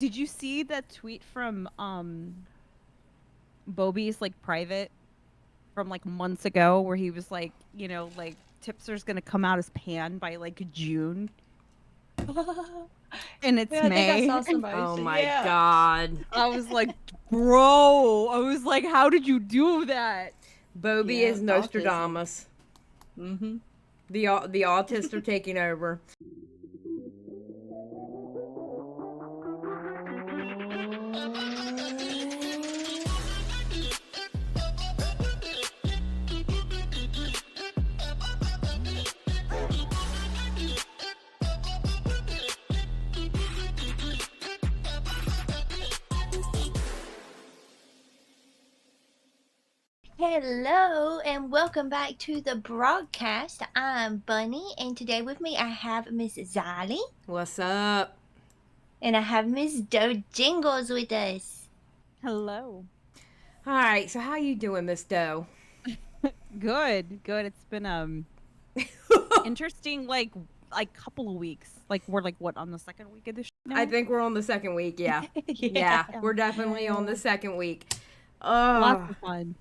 Did you see that tweet from Bobby's like private from like months ago where he was like, like Tipster's gonna come out as Pan by like June and it's Yeah, I think I May. saw somebody Oh say, my yeah. God. I was like, bro, I was like, how did you do that? Bobby Yeah, is autism. Nostradamus. Mm-hmm. The autists are taking over. Hello and welcome back to the broadcast. I'm Bunny, and today with me I have Miss Xylie What's up? and I have Miss Doejengles with us. Hello. All right, so how you doing, Miss Doe? Good, good. It's been interesting like couple of weeks. Like we're like what on the second week of this now? I think we're on the second week. Yeah, Yeah. we're definitely on the second week. Lots Oh, of fun.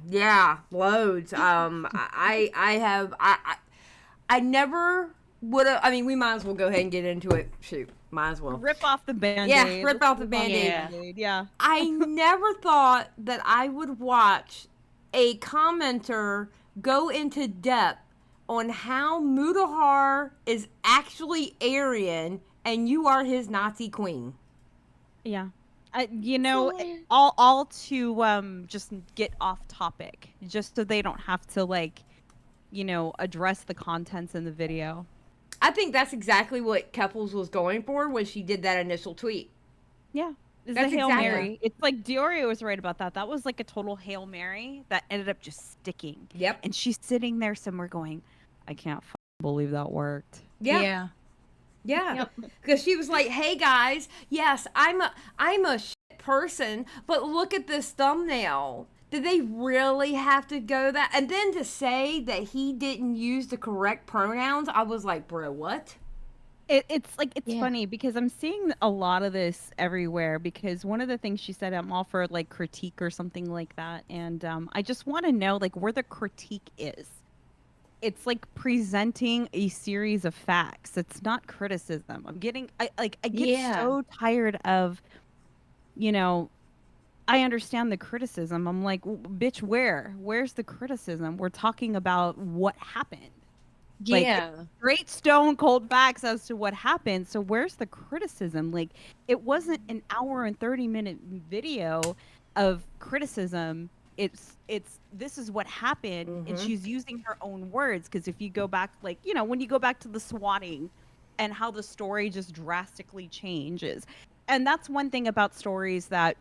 yeah, loads. I never would have. I mean, we might as well go ahead and get into it. Shoot, might as well. Rip off the band-aid. Yeah, rip off the Rip Band-Aid. Band-Aid. Yeah. I never thought that I would watch a commenter go into depth on how Mutahar is actually Aryan and you are his Nazi queen. Yeah. So, all to just get off topic, just so they don't have to like, address the contents in the video. I think that's exactly what Keffals was going for when she did that initial tweet. Yeah. It's a That's Hail exactly- Mary. It's like Diorio was right about that. That was like a total Hail Mary that ended up just sticking. Yep. And she's sitting there somewhere going, I can't believe that worked. Yeah. Yeah. Because she was like, "Hey guys, yes, I'm a shit person, but look at this thumbnail. Did they really have to go that?" And then to say that he didn't use the correct pronouns, I was like, "Bro, what?" It's Yeah. funny because I'm seeing a lot of this everywhere because one of the things she said, I'm all for like critique or something like that. And I just want to know like where the critique is. It's like presenting a series of facts. It's not criticism. I get Yeah. so tired of, you know, I understand the criticism. I'm like, Bitch, where's the criticism? We're talking about what happened. Like, Yeah. great stone cold facts as to what happened. So where's the criticism? Like, it wasn't an hour and 30-minute video of criticism. It's this is what happened, and she's using her own words. Because if you go back, like, when you go back to the swatting and how the story just drastically changes, and that's one thing about stories that,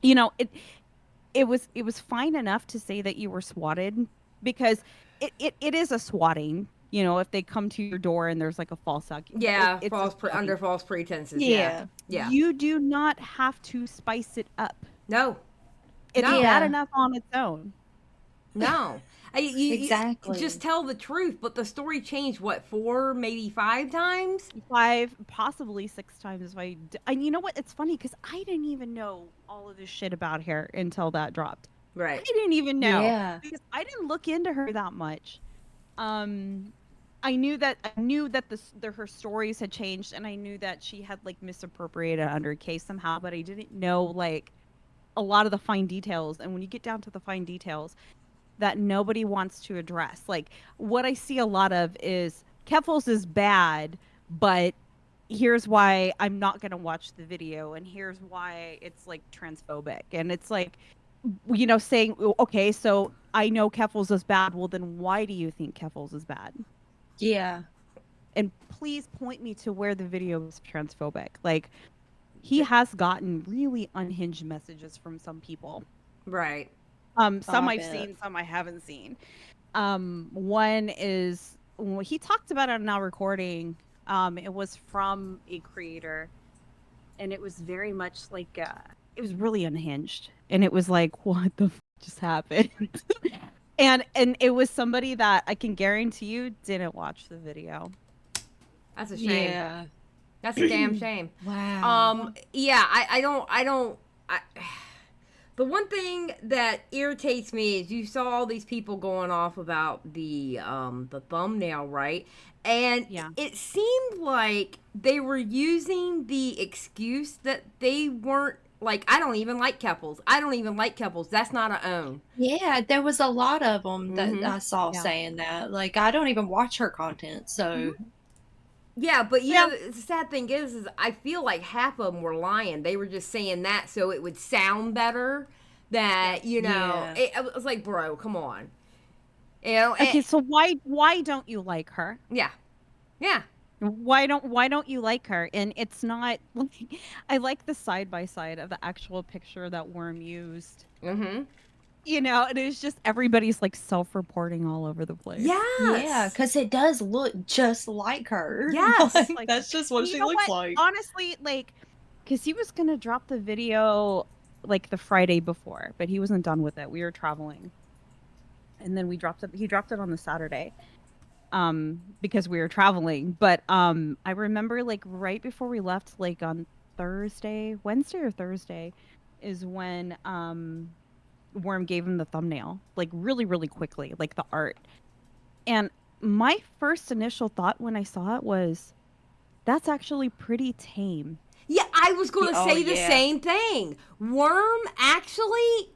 it was fine enough to say that you were swatted because it is a swatting. If they come to your door and there's like a false accusation. Yeah, It's a swatting. under false pretenses. Yeah. Yeah. You do not have to spice it up. No. It's No. bad Yeah. enough on its own. No. Exactly. You just tell the truth, but the story changed, what, 4, maybe 5 times? 5, possibly 6 times if and you know what? It's funny because I didn't even know all of this shit about her until that dropped. I Right. didn't even know. Yeah. Because I didn't look into her that much. I knew that her stories had changed, and I knew that she had like misappropriated under a case somehow, but I didn't know like a lot of the fine details. And when you get down to the fine details that nobody wants to address, like what I see a lot of is Keffals is bad, but here's why I'm not going to watch the video, and here's why it's like transphobic, and it's like, saying, okay, so I know Keffals is bad, well then why do you think Keffals is bad? Yeah. And please point me to where the video is transphobic. Like, he has gotten really unhinged messages from some people. Right. Some I I've bet. seen, some I haven't seen. One is, he talked about it now recording. It was from a creator, and it was very much like, it was really unhinged. And it was like, what the just happened? And it was somebody that I can guarantee you didn't watch the video. That's a shame. Yeah. That's a damn shame. Wow. Yeah, I don't. The one thing that irritates me is you saw all these people going off about the thumbnail, right? And Yeah. it seemed like they were using the excuse that they weren't, like, I don't even like Keffals. I don't even like Keffals. That's not a own. Yeah, there was a lot of them that Mhm. I saw Yeah. saying that. Like, I don't even watch her content, so Yeah, but you Yeah. know, the sad thing is I feel like half of them were lying. They were just saying that so it would sound better. That you know, Yeah. it was like, bro, come on. You know, Okay, so why don't you like her? yeah. Why don't you like her? And it's not like I like the side by side of the actual picture that Worm used. Mm-hmm. You know, it is just everybody's like self-reporting all over the place. Yes. yeah, because it does look just like her. Yes. Like, that's just what You she know looks what? like. Honestly, like, because he was gonna drop the video like the Friday before, but he wasn't done with it. We were traveling, and then we dropped it. He dropped it on the Saturday, because we were traveling. But I remember like right before we left, like on Wednesday or Thursday, is when Worm gave him the thumbnail, like really, really quickly, like the art. And my first initial thought when I saw it was, that's actually pretty tame. Yeah, I was going to Oh, say the yeah. same thing. Worm actually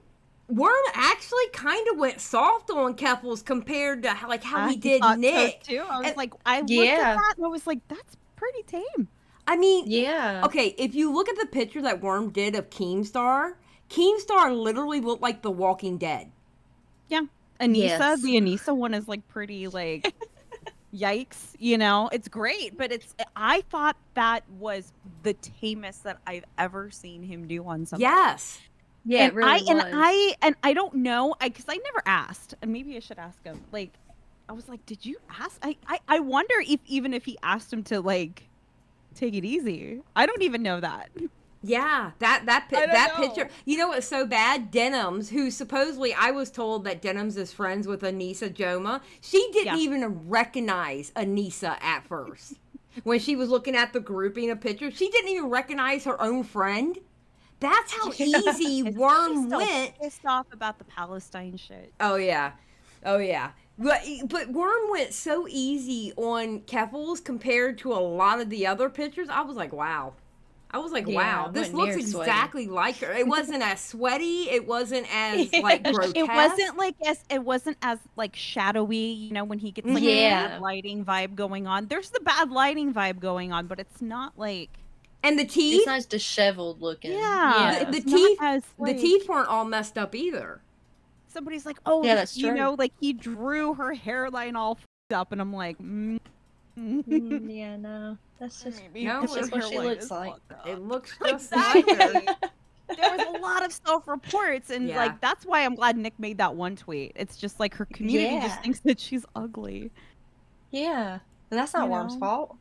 kind of went soft on Keffals compared to how I he did thought so, Nick. too. I was And- like, I looked Yeah. at that and I was like, that's pretty tame. I mean, Yeah. okay, if you look at the picture that Worm did of Keemstar literally looked like The Walking Dead. Yeah. Anissa, Yes. the Anissa one is like pretty like yikes, you know. It's great, but I thought that was the tamest that I've ever seen him do on something. Yes. Yeah, and it really was. I don't know, because I never asked, and maybe I should ask him. Like, I was like, did you ask? I wonder if even if he asked him to like take it easy. I don't even know that. Yeah, that I don't know. picture. You know what's so bad? Denims, who supposedly I was told that Denims is friends with Anissa Joma. She didn't Yeah. even recognize Anissa at first. When she was looking at the grouping of pictures, she didn't even recognize her own friend. That's how easy Worm She's so went. pissed off about the Palestine shit. Oh yeah. But Worm went so easy on Keffals compared to a lot of the other pictures. I was like, wow. Yeah, Wow, it this wasn't looks near sweaty. exactly like her. It wasn't as sweaty. It wasn't as like grotesque. It wasn't as like shadowy, you know, when he gets like the Yeah. bad lighting vibe going on. There's the bad lighting vibe going on, but it's not like And the It's teeth, not as disheveled looking. yeah, The it's teeth- not as, the like, teeth weren't all messed up either. Somebody's like, oh, Yeah, that's you true. know, like he drew her hairline all f***ed up, and I'm like, Yeah, no. That's just maybe No, her it's just what she hairline looks is like. fucked up. It looks just Exactly. like her. There was a lot of self-reports, and Yeah. like that's why I'm glad Nick made that one tweet. It's just like her community Yeah. just thinks that she's ugly. Yeah. And that's not You Worm's know? fault.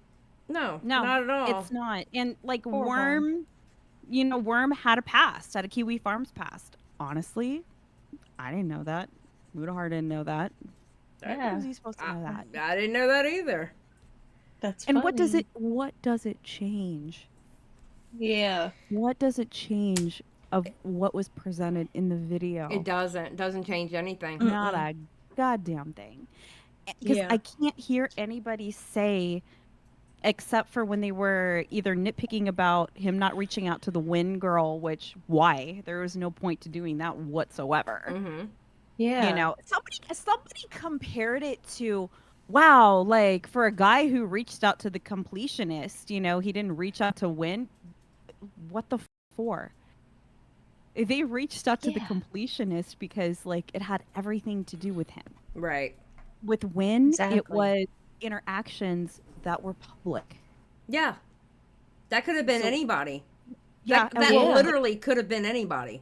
No, No, not at all. It's not. And like Poor Worm. Worm, you know, Worm had a past, had a Kiwi Farms past. Honestly, I didn't know that. Mutahar didn't know that. How Yeah. was he supposed to know that? I didn't know that either. That's And what does funny. it change? Yeah. What does it change of what was presented in the video? It doesn't change anything. Not a goddamn thing. Because Yeah. I can't hear anybody say, except for when they were either nitpicking about him not reaching out to the Win girl, which why? There was no point to doing that whatsoever. Mm-hmm. Yeah. You know, somebody compared it to, wow, like for a guy who reached out to the completionist, you know, he didn't reach out to Win. What the for? They reached out to the Yeah. completionist because like it had everything to do with him. Right. With Win, it Exactly. was interactions that were public. Yeah. That could have been So- anybody. Yeah, That yeah. literally could have been anybody.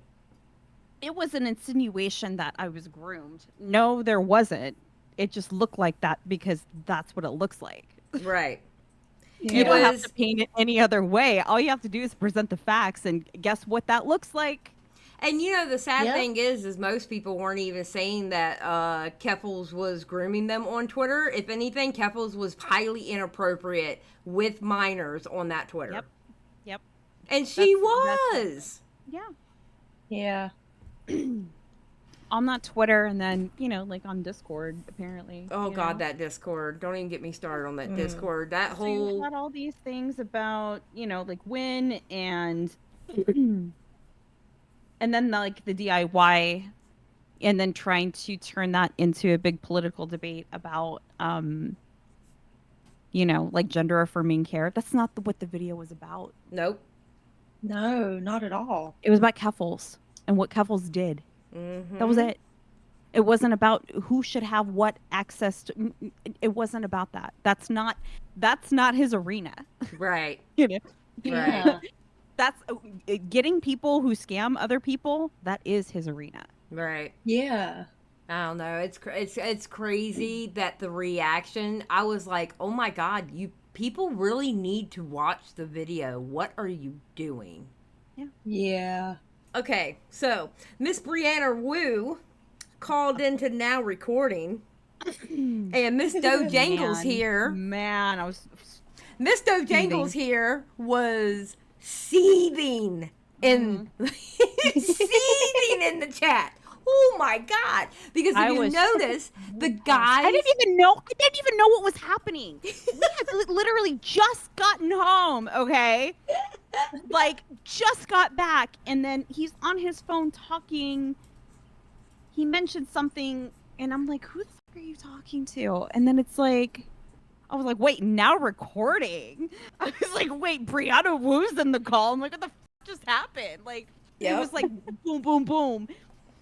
it was an insinuation that I was groomed. No, there wasn't. It just looked like that because that's what it looks like. Right. Yeah. You It don't have was- to paint it any other way. All you have to do is present the facts, and guess what that looks like? And you know, the sad Yep. thing is most people weren't even saying that Keffals was grooming them on Twitter. If anything, Keffals was highly inappropriate with minors on that Twitter. Yep. Yep. And she That's- was. Yeah. Yeah. On that Twitter, and then, you know, like on Discord, apparently. Oh, you God, know? that Discord. Don't even get me started on that Mm. Discord. That So you whole... had all these things about, you know, like Win and and then like the DIY, and then trying to turn that into a big political debate about you know, like gender affirming care. That's not what the video was about. Nope. No, not at all. It was about Keffals and what Keffals did. Mm-hmm. That was it. It wasn't about who should have what access to. It wasn't about that. That's not his arena. Right. You know? Yeah. That's getting people who scam other people. That is his arena. Right. Yeah. I don't know. It's crazy that the reaction. I was like, oh my God, you people really need to watch the video. What are you doing? Yeah. Okay, so Miss Brianna Wu called into now recording, and Miss Doejengles here. Man, I was. Miss Doejengles here was seething in seething in the chat. Oh my God! Because if you notice, the guys. I didn't even know what was happening. We had literally just gotten home. Okay, like just got back, and then he's on his phone talking. He mentioned something, and I'm like, "Who the fuck are you talking to?" And then it's like, I was like, "Wait, now recording?" I was like, "Wait, Brianna Wu's in the call." I'm like, "What the fuck just happened?" Like, it was like boom, boom, boom.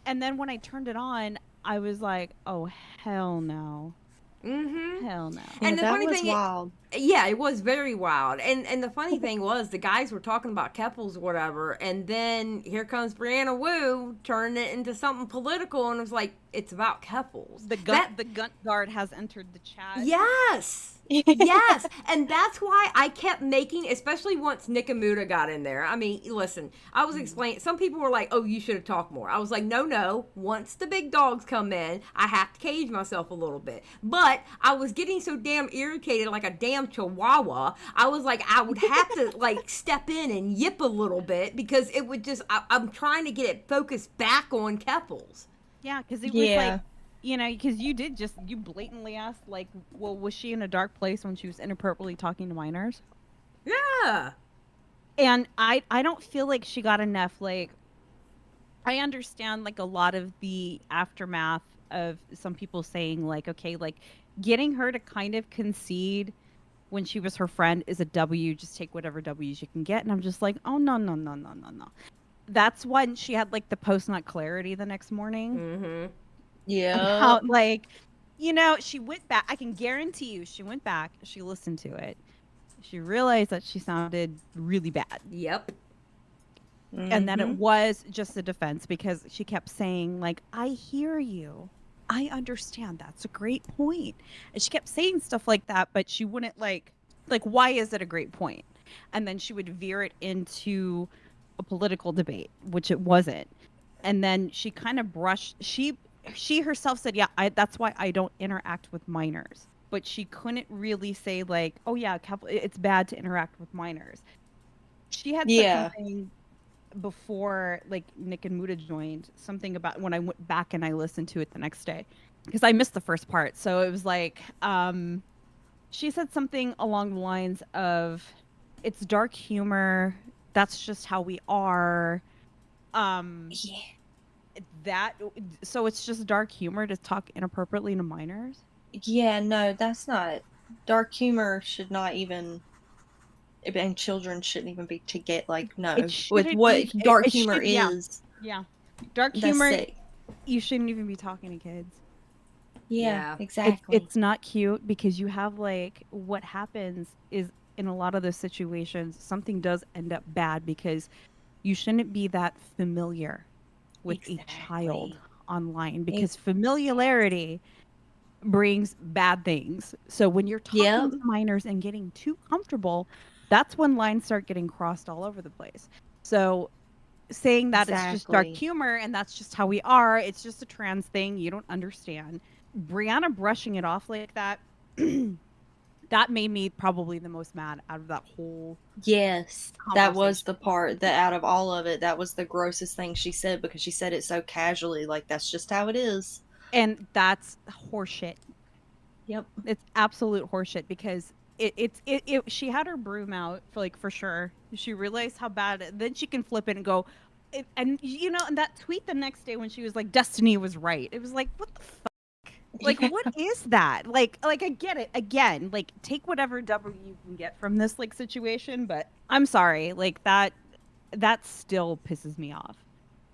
And then when I turned it on, I was like, "Oh hell no, Mm-hmm. hell no!" Yeah, And the that funny was thing, wild. yeah, it was very wild. And the funny thing was, the guys were talking about Keffals or whatever, and then here comes Brianna Wu turning it into something political, and it was like, it's about Keffals. The gun guard has entered the chat. Yes. Yes, and that's why I kept making, especially once Nick and Muta got in there. I mean, listen, I was explaining, some people were like, oh, you should have talked more. I was like, no, once the big dogs come in, I have to cage myself a little bit. But I was getting so damn irritated like a damn chihuahua, I was like, I would have to like step in and yip a little bit, because it would just, I'm trying to get it focused back on Keffals. Yeah, because it was like, you know, because you blatantly asked, like, well, was she in a dark place when she was inappropriately talking to minors? Yeah. And I don't feel like she got enough, like, I understand, like, a lot of the aftermath of some people saying, like, okay, like, getting her to kind of concede when she was her friend is a W, just take whatever W's you can get. And I'm just like, oh, no. That's when she had, like, the post-nut clarity the next morning. Mm-hmm. Yeah. How, like, you know, she went back. I can guarantee you she went back. She listened to it. She realized that she sounded really bad. Yep. And that it was just a defense, because she kept saying, like, I hear you. I understand. That's a great point. And she kept saying stuff like that, but she wouldn't, like, why is it a great point? And then she would veer it into a political debate, which it wasn't. And then she kind of brushed, she herself said, yeah, that's why I don't interact with minors. But she couldn't really say, like, oh yeah, it's bad to interact with minors. She had said something before, like, Nick and Muta joined, something about when I went back and I listened to it the next day, because I missed the first part. So it was like, she said something along the lines of, it's dark humor. That's just how we are. So it's just dark humor to talk inappropriately to minors? Yeah, no, that's not. Dark humor should not even. And children shouldn't even be to get, like, no. With what dark humor is. Yeah. Dark That's humor, sick. You shouldn't even be talking to kids. Yeah, exactly. It's not cute, because you have, like, what happens is, in a lot of those situations, something does end up bad, because you shouldn't be that familiar with a child online, because familiarity brings bad things. So when you're talking to minors and getting too comfortable, that's when lines start getting crossed all over the place. So saying that it's just dark Exactly. humor and that's just how we are. It's just a trans thing. You don't understand. Brianna brushing it off like that, that made me probably the most mad out of that whole Yes, that was conversation. the part that out of all of it, that was the grossest thing she said, because she said it so casually, like that's just how it is. And that's horseshit. Yep. It's absolute horseshit because she had her broom out for sure. She realized how bad then she can flip it and go and and that tweet the next day when she was like Destiny was right. It was like, what the fuck? Like Yeah. what is that? Like I get it. Again, like take whatever W you can get from this like situation, but I'm sorry. Like that still pisses me off.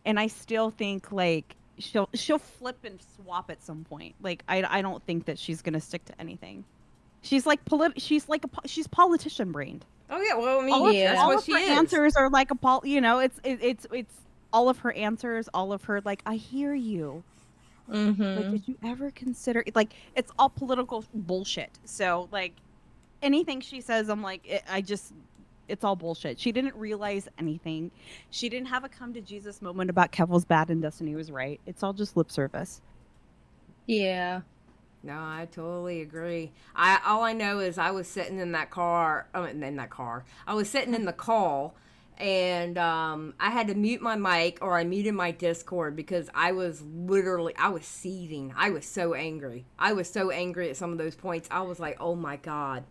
And I still think like she'll flip and swap at some point. Like I don't think that she's gonna stick to anything. She's like she's politician brained. Oh yeah, well I mean that's All what of she her is. answers are like it's all of her answers, all of her like I hear you. Like did you ever consider like it's all political bullshit. So like anything she says, I'm like it's all bullshit. She didn't realize anything. She didn't have a come to Jesus moment about Keffals bad and Destiny was right. It's all just lip service. Yeah. No, I totally agree. All I know is I was sitting in that car. I was sitting in the call, and I had to mute my mic, or I muted my Discord, because I was seething. I was so angry. I was so angry at some of those points. I was like, oh my god,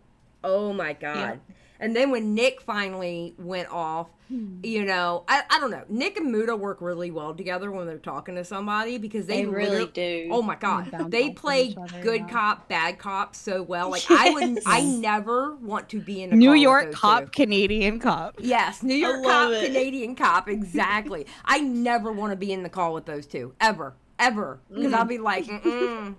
oh my god. Yep. And then when Nick finally went off, I don't know. Nick and Muta work really well together when they're talking to somebody, because they really do. Oh my god, they play good cop, bad cop so well. Like Yes. I never want to be in a New call York with those cop, two. Canadian cop. Yes, New York love cop, it. Canadian cop, exactly. I never want to be in the call with those two ever. Because I'll be like,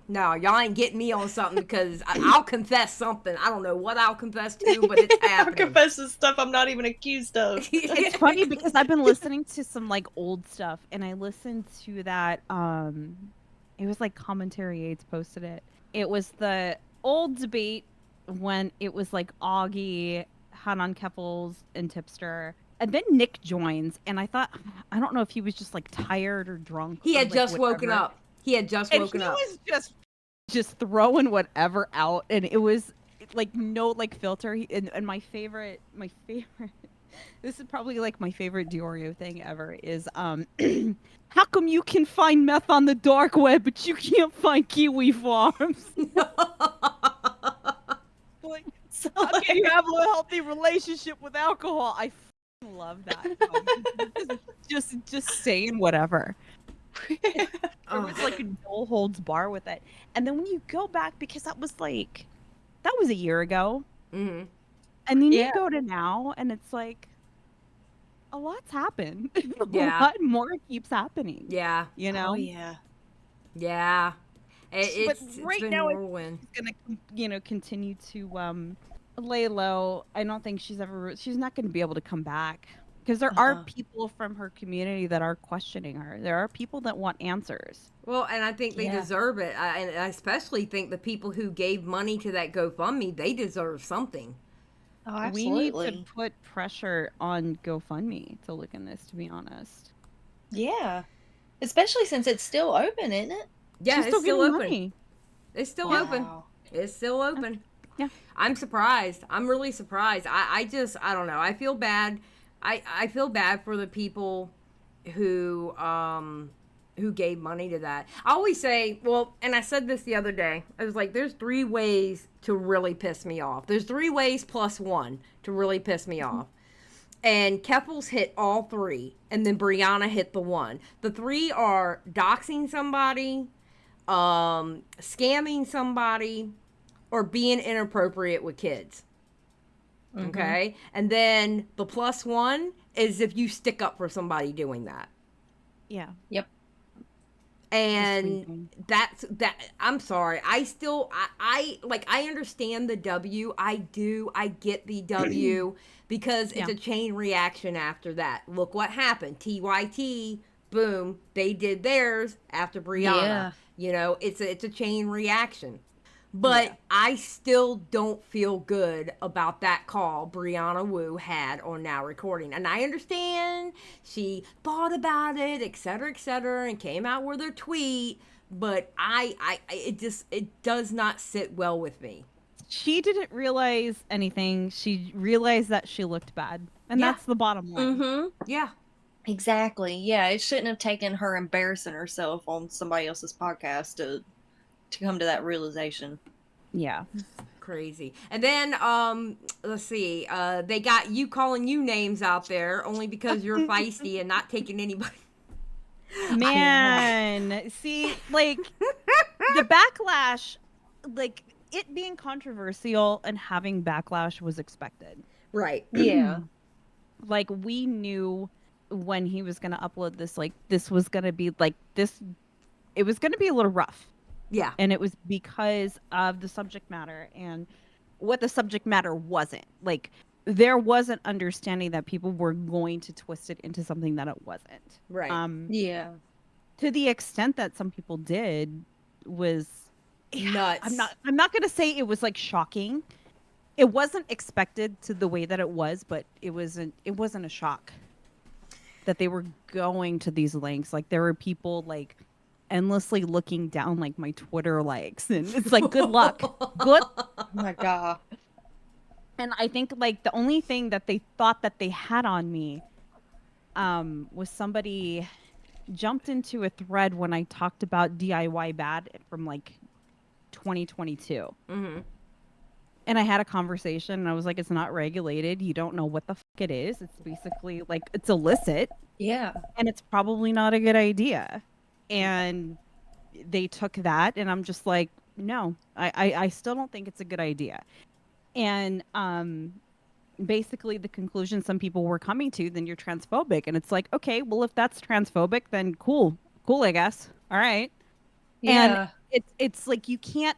no, y'all ain't getting me on something, because I'll confess something. I don't know what I'll confess to, but it's I'll happening. confess to stuff I'm not even accused of. It's funny because I've been listening to some like old stuff, and I listened to that it was like Commentary Aids posted it. It was the old debate when it was like Augie, Hanan Keffals, and Tipster. And then Nick joins, and I don't know if he was just like tired or drunk. He had or, just whatever. woken up. He had just woken up. He was just throwing whatever out, and it was like no like filter. And my favorite, this is probably like my favorite Diorio thing ever is how come you can find meth on the dark web, but you can't find kiwi farms? Like, how can you have a healthy relationship with alcohol? I love that. just saying whatever. There was like a no holds bar with it. And then when you go back, because that was a year ago. Mm-hmm. And then you go to now, and it's like a lot's happened. Yeah. A lot more keeps happening. Yeah. You know? Oh yeah. Yeah. But right it's been now whirlwind. it's gonna continue to lay low. I don't think she's not gonna be able to come back, because there are people from her community that are questioning her. There are people that want answers. Well, and I think they deserve it. And I especially think the people who gave money to that GoFundMe, they deserve something. Oh, absolutely. We need to put pressure on GoFundMe to look in this, to be honest. Yeah. Especially since it's still open, isn't it? Yeah, it's still open. Money. It's still open. It's still open. Yeah. I'm surprised. I'm really surprised. I don't know. I feel bad. I feel bad for the people who gave money to that. I always say, well, and I said this the other day. I was like, there's 3 ways to really piss me off. There's 3 ways plus 1 to really piss me off. And Keffals hit all 3, and then Brianna hit the 1. The 3 are doxing somebody, scamming somebody, or being inappropriate with kids. Okay? And then the plus 1 is if you stick up for somebody doing that. Yeah. Yep. And that's that. I'm sorry. I still, I understand the W. I get the W because it's a chain reaction after that. Look what happened. TYT, boom, they did theirs after Brianna. Yeah. You know, it's a chain reaction. But I still don't feel good about that call Brianna Wu had on Now Recording. And I understand she thought about it, et cetera, and came out with her tweet. But it does not sit well with me. She didn't realize anything. She realized that she looked bad. And that's the bottom line. Mm-hmm. Yeah. Exactly. Yeah, it shouldn't have taken her embarrassing herself on somebody else's podcast to come to that realization. Yeah. Crazy. And then let's see, they got you calling you names out there only because you're feisty and not taking anybody. Man, see, like the backlash, like it being controversial and having backlash was expected. Right. Yeah. Like we knew when he was going to upload this, like this was going to be like this, it was going to be a little rough. Yeah. And it was because of the subject matter and what the subject matter wasn't. Like there was an understanding that people were going to twist it into something that it wasn't. Right. Yeah. To the extent that some people did was nuts. I'm not going to say it was like shocking. It wasn't expected to the way that it was, but it wasn't a shock that they were going to these lengths. Like there were people like endlessly looking down like my Twitter likes, and it's like good luck. Good. Oh my god. And I think like the only thing that they thought that they had on me was somebody jumped into a thread when I talked about DIY bad from like 2022. Mm-hmm. And I had a conversation and I was like, it's not regulated. You don't know what the fuck it is. It's basically like, it's illicit. Yeah. And it's probably not a good idea. And they took that and I'm just like, no, I still don't think it's a good idea. And basically the conclusion some people were coming to, then you're transphobic. And it's like, okay, well, if that's transphobic, then cool, I guess. All right. Yeah. And it's like you can't,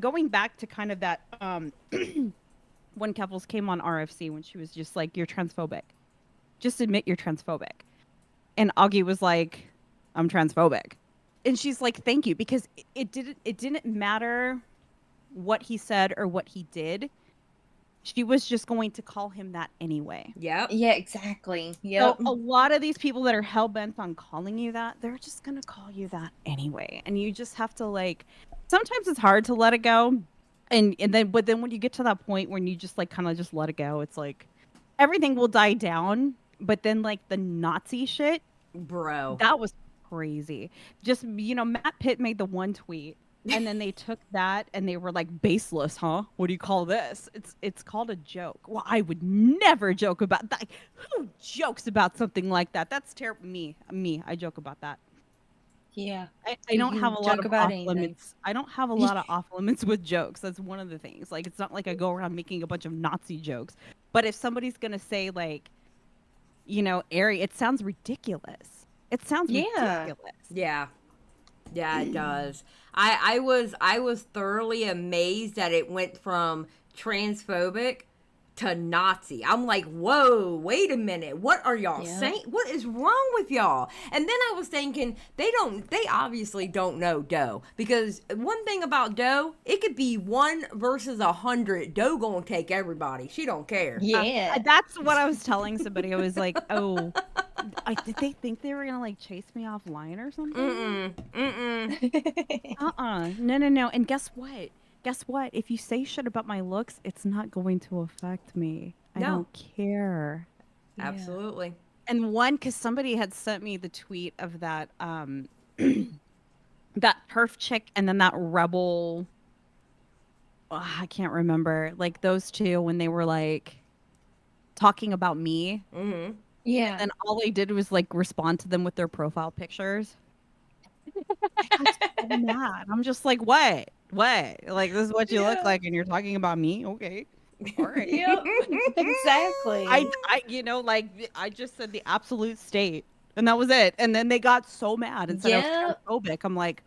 going back to kind of that when Keffals came on RFC when she was just like, you're transphobic. Just admit you're transphobic. And Augie was like, I'm transphobic. And she's like, thank you, because it didn't matter what he said or what he did. She was just going to call him that anyway. Yep. Yeah, exactly. Yep. So a lot of these people that are hell-bent on calling you that, they're just going to call you that anyway. And you just have to like, sometimes it's hard to let it go. But then when you get to that point when you just like kind of just let it go, it's like everything will die down. But then like the Nazi shit, bro, that was crazy. Just, Matt Pitt made the one tweet. And then they took that and they were like, baseless, huh? What do you call this? It's called a joke. Well, I would never joke about that. Who jokes about something like that? That's terrible. Me, I joke about that. Yeah. I don't have a lot of off anything. limits. I don't have a lot of off limits with jokes. That's one of the things. Like, it's not like I go around making a bunch of Nazi jokes. But if somebody's going to say like, Ari, it sounds ridiculous. It sounds ridiculous. Yeah. Yeah, it does. I was thoroughly amazed that it went from transphobic to Nazi. I'm like, whoa, wait a minute. What are y'all saying? What is wrong with y'all? And then I was thinking, they obviously don't know Doe. Because one thing about Doe, it could be 1 versus 100. Doe gonna take everybody. She don't care. Yeah. That's what I was telling somebody. I was like, oh, did they think they were gonna like chase me offline or something? No. And guess what? If you say shit about my looks, it's not going to affect me. I don't care. Absolutely. And because somebody had sent me the tweet of that that perf chick and then that rebel. I can't remember. Like those two when they were like talking about me. Mm-hmm. Yeah. And all they did was like respond to them with their profile pictures. I got so mad. I'm just like, what? Like, this is what you look like and you're talking about me? Okay. All right. Yep. Exactly. I just said the absolute state and that was it. And then they got so mad and said I was transphobic. I'm like,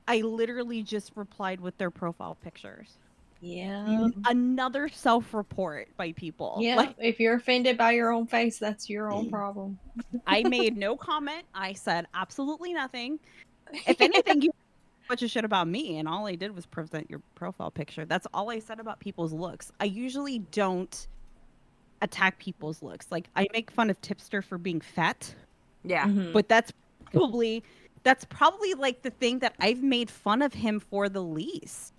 I literally just replied with their profile pictures. Yeah. Another self-report by people. Yeah. Like, if you're offended by your own face, that's your own problem. I made no comment. I said absolutely nothing. If anything, bunch of shit about me, and all I did was present your profile picture. That's all I said about people's looks. I usually don't attack people's looks. Like, I make fun of Tipster for being fat. Yeah. But that's probably like the thing that I've made fun of him for the least.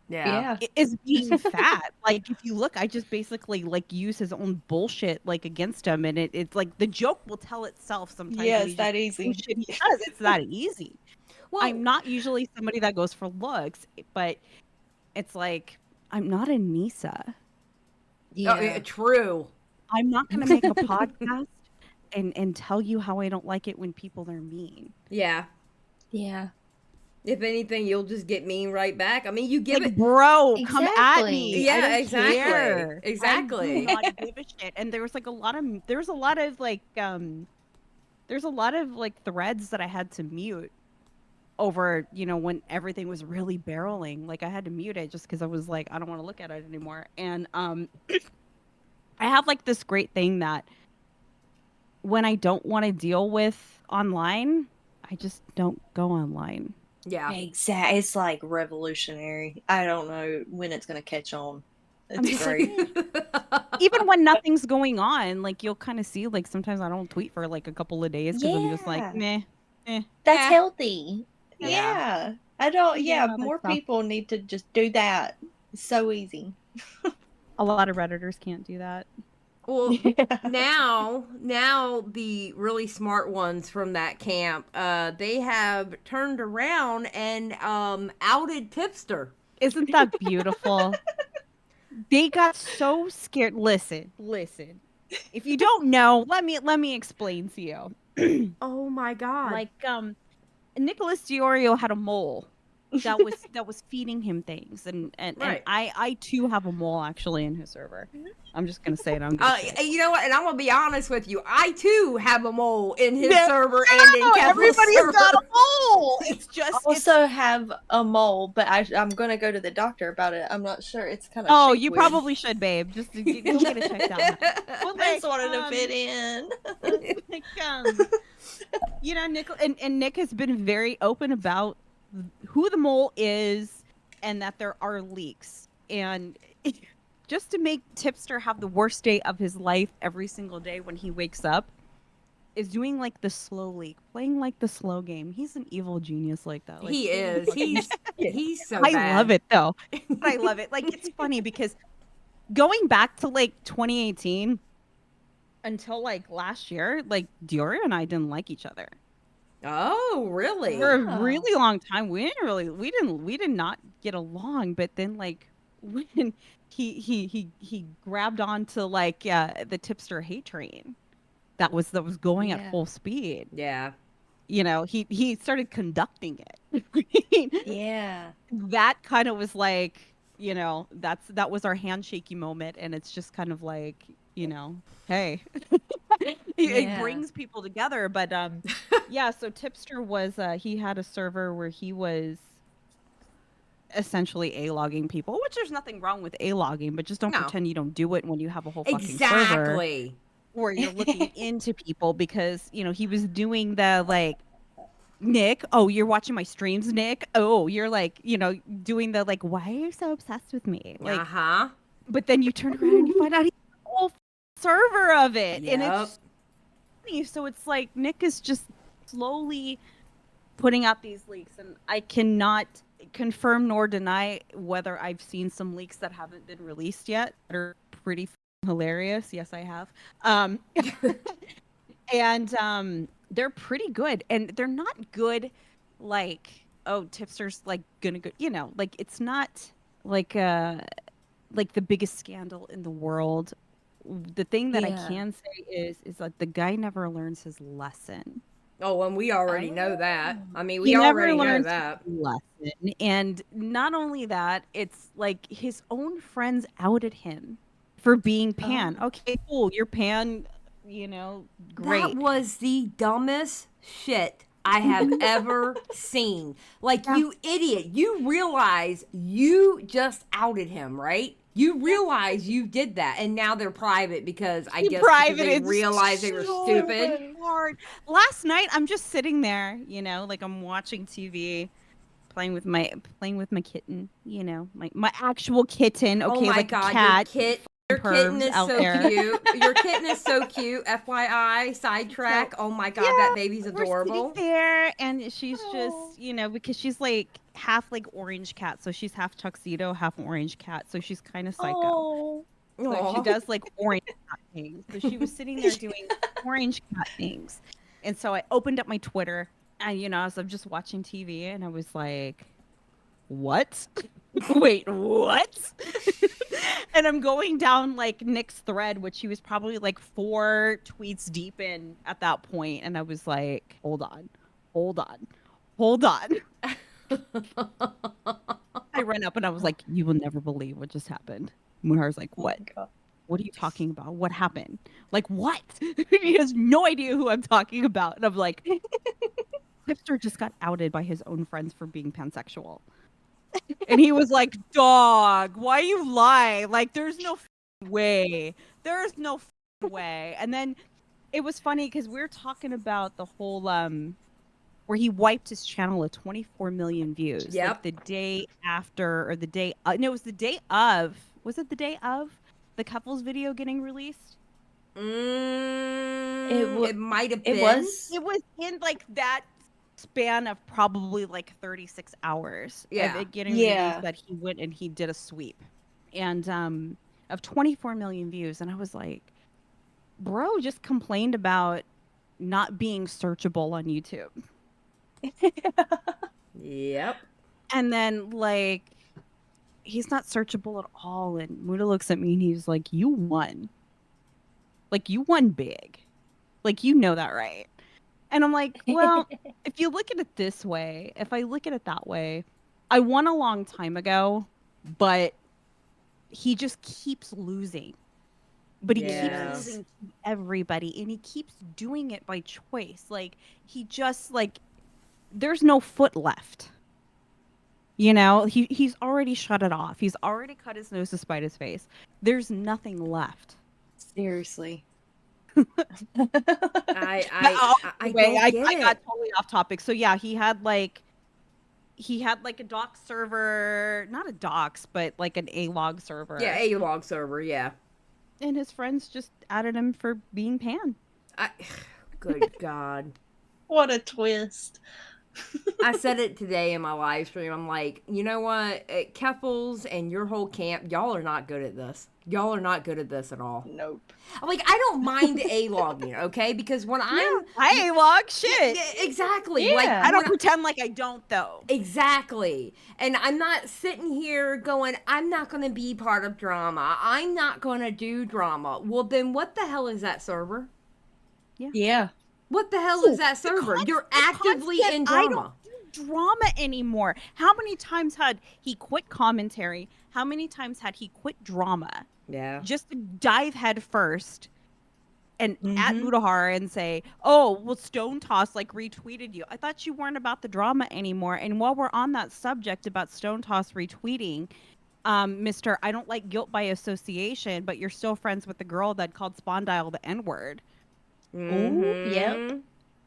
Yeah. Is being fat. Like, if you look, I just basically like use his own bullshit like against him, and it's like the joke will tell itself sometimes. Yeah, it's that easy. Because it's that easy. Well, I'm not usually somebody that goes for looks, but it's like I'm not a Nisa. yeah, true. I'm not gonna make a podcast and tell you how I don't like it when people are mean. Yeah. Yeah. If anything, you'll just get mean right back. I mean, you give like, it, bro, come at Exactly. me. Yeah, I don't exactly. care. Exactly. I do not give a shit. And there's a lot of like threads that I had to mute over, when everything was really barreling. Like, I had to mute it just because I was like, I don't want to look at it anymore. And I have like this great thing that when I don't want to deal with online, I just don't go online. Yeah. Exactly. It's like revolutionary. I don't know when it's going to catch on. It's great. Even when nothing's going on, like, you'll kind of see, like, sometimes I don't tweet for like a couple of days because I'm just like, meh. That's healthy. Yeah. I don't, more stuff. people need to just do that. It's so easy. A lot of Redditors can't do that. Well, now the really smart ones from that camp, they have turned around and outed Tipster. Isn't that beautiful? They got so scared. Listen. If you don't know, let me explain to you. Oh my God! Like, Nicholas Diorio had a mole that was feeding him things, and Right. I too have a mole actually in his server. I'm just gonna say it. You know what? And I'm gonna be honest with you. I too have a mole in his No, server and in Keffals' everybody's server. got a mole. It's just I also have a mole, but I'm going to go to the doctor about it. I'm not sure. It's kind of Oh, you probably should, babe. Just go get it checked out. Well, I just wanted to fit in. Nick has been very open about who the mole is and that there are leaks. And just to make Tipster have the worst day of his life every single day when he wakes up is doing like the slow leak, playing like the slow game. He's an evil genius like that. Like, He is. He's so I bad. love it though. I love it. Like, it's funny because going back to like 2018 until like last year, like Diorio and I didn't like each other. Oh, really? For a really long time, we did not get along. But then, like, when he grabbed onto like the Tipster hate train, that was going at full speed. Yeah. He started conducting it. Yeah. That kind of was like, that was our handshakey moment, and it's just kind of like, hey. It brings people together. But so Tipster was he had a server where he was essentially A-logging people, which there's nothing wrong with A-logging, but just don't pretend you don't do it when you have a whole fucking server where you're looking into people, because he was doing the like, Nick, oh, you're watching my streams, Nick, oh, you're like, doing the like, why are you so obsessed with me, like, but then you turn around and you find out he's a whole server of it. And it's funny. So it's like Nick is just slowly putting out these leaks, and I cannot confirm nor deny whether I've seen some leaks that haven't been released yet that are pretty hilarious. Yes, I have. And they're pretty good, and they're not good like, oh, Tipster's like gonna go, like, it's not like the biggest scandal in the world. The thing that I can say is that the guy never learns his lesson. Oh, and we already know that. I mean, we already know that. Lesson. And not only that, it's like his own friends outed him for being pan. Okay, cool. You're pan, great. That was the dumbest shit I have ever seen. Like, you idiot. You realize you just outed him, right? You realize you did that, and now they're private because I guess they realized they were stupid. Hard. Last night, I'm just sitting there, like, I'm watching TV, playing with my kitten, you know, my actual kitten. Okay, oh my like God, a cat. Your kitten is out so there. cute. Your kitten is so cute. FYI, sidetrack. So, oh my God, yeah, that baby's we're adorable. sitting there, and she's just, you know, because she's like half like orange cat, so she's half tuxedo, half orange cat, so she's kind of psycho. Oh. So she does like orange cat things. So she was sitting there doing orange cat things, and so I opened up my Twitter, and you know, as I'm just watching TV, and I was like, "What? Wait, what?" And I'm going down like Nick's thread, which he was probably like 4 tweets deep in at that point, and I was like, "Hold on, hold on, hold on." I ran up and I was like, "You will never believe what just happened." Mutahar's like, "What? What are you talking about? What happened? Like what?" He has no idea who I'm talking about, and I'm like, "Hipster just got outed by his own friends for being pansexual." And he was like, "Dog, why you lie? Like, there's no way. There's no way." And then it was funny because we were talking about the whole where he wiped his channel at 24 million views. Yep. Like the day after, or the day no, it was the day of. Was it the day of the Keffals video getting released? It might have been. It was. It was in like that span of probably like 36 hours of it getting released that he went and he did a sweep, and of 24 million views. And I was like, bro just complained about not being searchable on YouTube. Yep. And then like he's not searchable at all, and Muta looks at me and he's like, "You won. Like you won big. Like you know that, right?" And I'm like, well, if you look at it this way, if I look at it that way, I won a long time ago, but he just keeps losing. But he keeps losing to everybody, and he keeps doing it by choice. Like, he just, like, there's no foot left. You know, he's already shut it off. He's already cut his nose to spite his face. There's nothing left. Seriously. I got totally off topic. So yeah, he had like a docs server, not a docs, but like an A-log server. Yeah, A-log server, yeah. And his friends just added him for being pan. Good God. What a twist. I said it today in my live stream. I'm like, you know what? Keffals and your whole camp, y'all are not good at this. Y'all are not good at this at all. Nope. Like, I don't mind A-logging, okay? Because when I A-log, shit. Exactly. Yeah. Like, I don't pretend like I don't, though. Exactly. And I'm not sitting here going, I'm not going to be part of drama. I'm not going to do drama. Well, then what the hell is that server? Yeah. What the hell is that server? You're actively in drama. I don't do drama anymore. How many times had he quit commentary? How many times had he quit drama? Yeah. Just to dive head first and at Mutahar and say, "Oh, well, Stone Toss like retweeted you. I thought you weren't about the drama anymore." And while we're on that subject about Stone Toss retweeting, Mr. I don't like guilt by association, but you're still friends with the girl that called SumBunniLuvsU the N-word. Yep.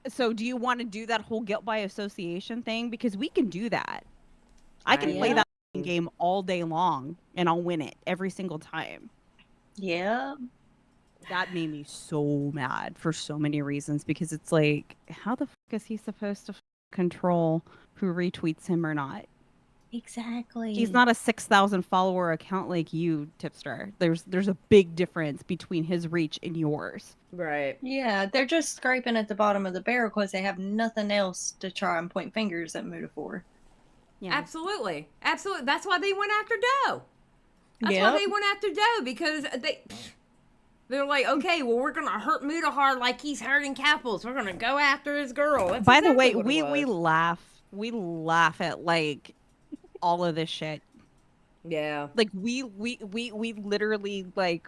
So do you want to do that whole guilt by association thing? Because we can do that. I can play that game all day long and I'll win it every single time. Yeah. That made me so mad for so many reasons, because it's like, how the fuck is he supposed to control who retweets him or not? Exactly. He's not a 6,000 follower account like you, Tipster. There's a big difference between his reach and yours. Right. Yeah, they're just scraping at the bottom of the barrel because they have nothing else to try and point fingers at Muta for. Yeah. Absolutely. Absolutely. That's why they went after Doe. That's why they went after Doe, because they're like, okay, well, we're going to hurt Mutahar like he's hurting Keffals. We're going to go after his girl. That's By the way, exactly we laugh at like all of this shit. Yeah. Like we literally like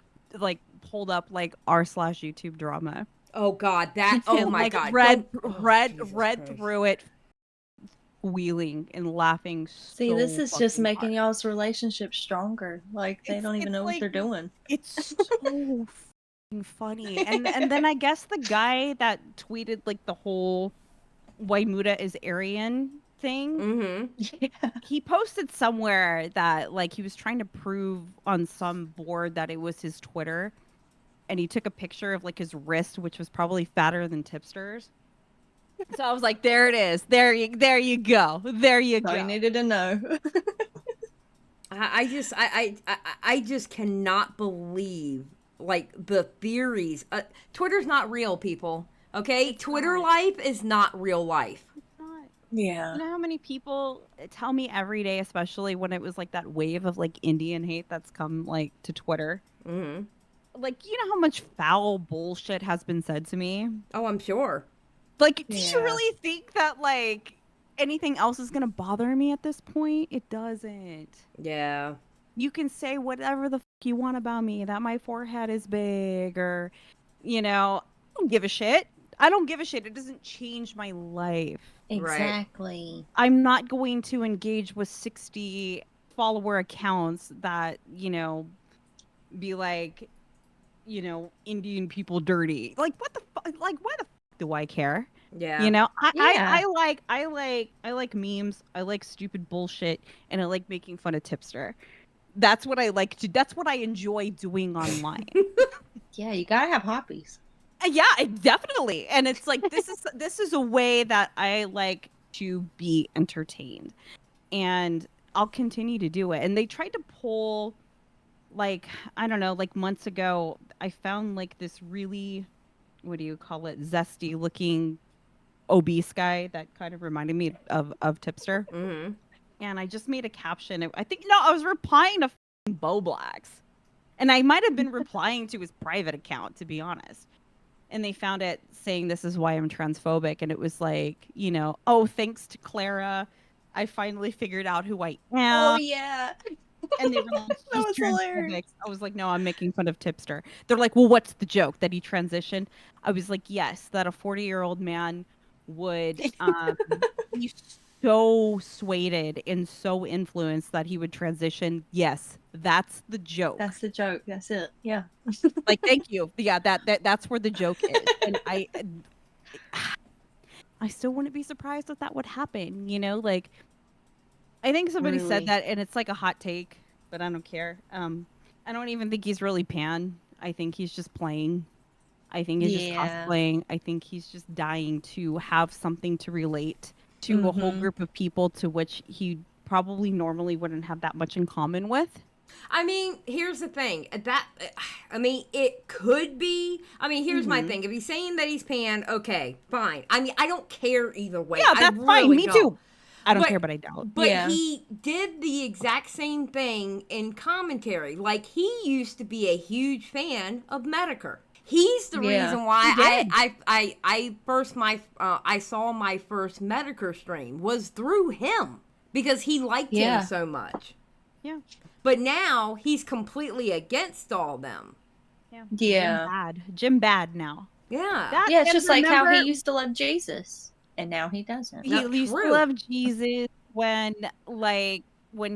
pulled up like r/YouTube drama. Oh God, that oh and, my like, God. read Christ. through it, wheeling and laughing. See, this is just fucking making hard. y'all's relationship stronger. Like they don't even know what they're doing. It's so fucking funny. And then I guess the guy that tweeted like the whole why Muta is Aryan thing. Mm-hmm. He posted somewhere that like he was trying to prove on some board that it was his Twitter, and he took a picture of like his wrist, which was probably fatter than Tipster's. So I was like, there it is. There you go. There you go. I needed to know. I just cannot believe like the theories. Twitter's not real, people. Okay, Twitter life is not real life. It's not. Yeah. You know how many people tell me every day, especially when it was like that wave of like Indian hate that's come like to Twitter. Mm-hmm. Like, you know how much foul bullshit has been said to me? Oh, I'm sure. Like, do you really think that like anything else is gonna bother me at this point? It doesn't. Yeah. You can say whatever the fuck you want about me, that my forehead is big, or, you know, I don't give a shit. I don't give a shit. It doesn't change my life. Exactly. I'm not going to engage with 60 follower accounts that, you know, be like, you know, Indian people dirty. Like, what the fuck? Like, why the fuck do I care? Yeah. You know, Yeah. I like memes. I like stupid bullshit, and I like making fun of Tipster. That's what I like to. That's what I enjoy doing online. Yeah, you gotta have hobbies. Yeah, definitely. And it's like this is a way that I like to be entertained, and I'll continue to do it. And they tried to pull, like, I don't know, like months ago, I found like this really, what do you call it, zesty looking obese guy that kind of reminded me of Tipster. Mm-hmm. And I just made a caption. I think, no, I was replying to Bo Blacks. And I might have been replying to his private account, to be honest. And they found it saying, this is why I'm transphobic. And it was like, you know, oh, thanks to Clara, I finally figured out who I am. Oh yeah. And they were like, That he's was transphobic. hilarious. I was like, no, I'm making fun of Tipster. They're like, well, what's the joke? That he transitioned? I was like, yes, that a 40-year-old man would be so swayed and so influenced that he would transition. Yes, that's the joke. That's the joke. That's it. Yeah. Like, thank you. Yeah, that's where the joke is. And I still wouldn't be surprised if that would happen, you know? Like, I think somebody said Really? that, and it's like a hot take, but I don't care. I don't even think he's really pan. I think he's just playing. I think he's just cosplaying. I think he's just dying to have something to relate to a whole group of people to which he probably normally wouldn't have that much in common with. I mean, here's the thing. It could be. I mean, here's my thing. If he's saying that he's pan, okay, fine. I mean, I don't care either way. Yeah, that's fine. Me too. I don't care, but I don't. But he did the exact same thing in commentary. Like, he used to be a huge fan of Medicare. He's the reason why I saw my first Medicare stream was through him because he liked him so much. Yeah. But now he's completely against all them. Yeah. Jim bad now. Yeah. It's just like how he used to love Jesus, and now he doesn't. He used to love Jesus when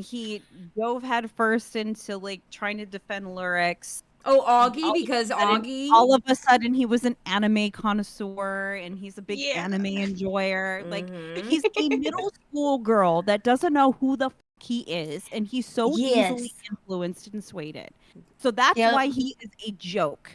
he dove head first into like trying to defend lyrics. Oh, Augie, because Augie. All of a sudden, he was an anime connoisseur, and he's a big anime enjoyer. Like, he's a middle school girl that doesn't know who the he is, and he's so easily influenced and swayed. So that's why he is a joke.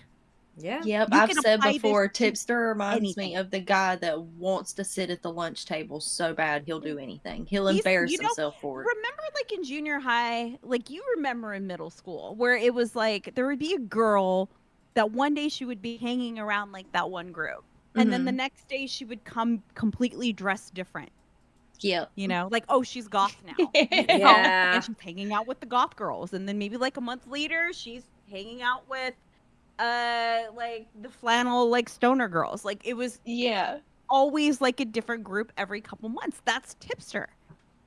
Yeah. Yep, I've said before, Tipster reminds me of the guy that wants to sit at the lunch table so bad he'll do anything. He'll embarrass himself for it. Remember, like in junior high, like you remember in middle school, where it was like there would be a girl that one day she would be hanging around like that one group, and then the next day she would come completely dressed different. Yeah. You know, like, oh, she's goth now. Yeah. And she's hanging out with the goth girls, and then maybe like a month later she's hanging out with like the flannel like stoner girls. Like, it was always like a different group every couple months. That's Tipster.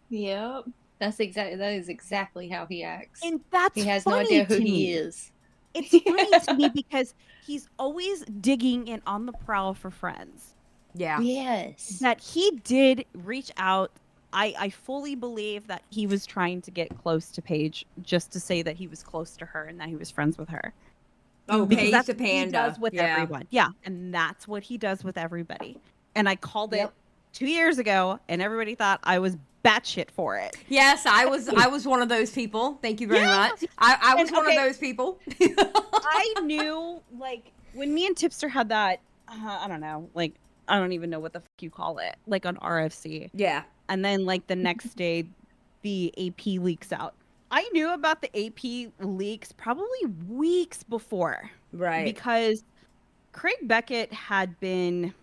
Yep. That is exactly how he acts. And that's he has no idea who he is. It's funny to me because he's always digging in on the prowl for friends. Yeah. Yes. That he did reach out. I fully believe that he was trying to get close to Paige just to say that he was close to her and that he was friends with her. Oh, because Paige that's the what he panda. does with everyone. Yeah, and that's what he does with everybody. And I called it 2 years ago, and everybody thought I was batshit for it. Yes, I was one of those people. Thank you very much. I was one of those people. I knew, like, when me and Tipster had that, I don't know, like, I don't even know what the fuck you call it, like on RFC. Yeah. And then, like, the next day, the AP leaks out. I knew about the AP leaks probably weeks before. Right. Because Craig Beckett had been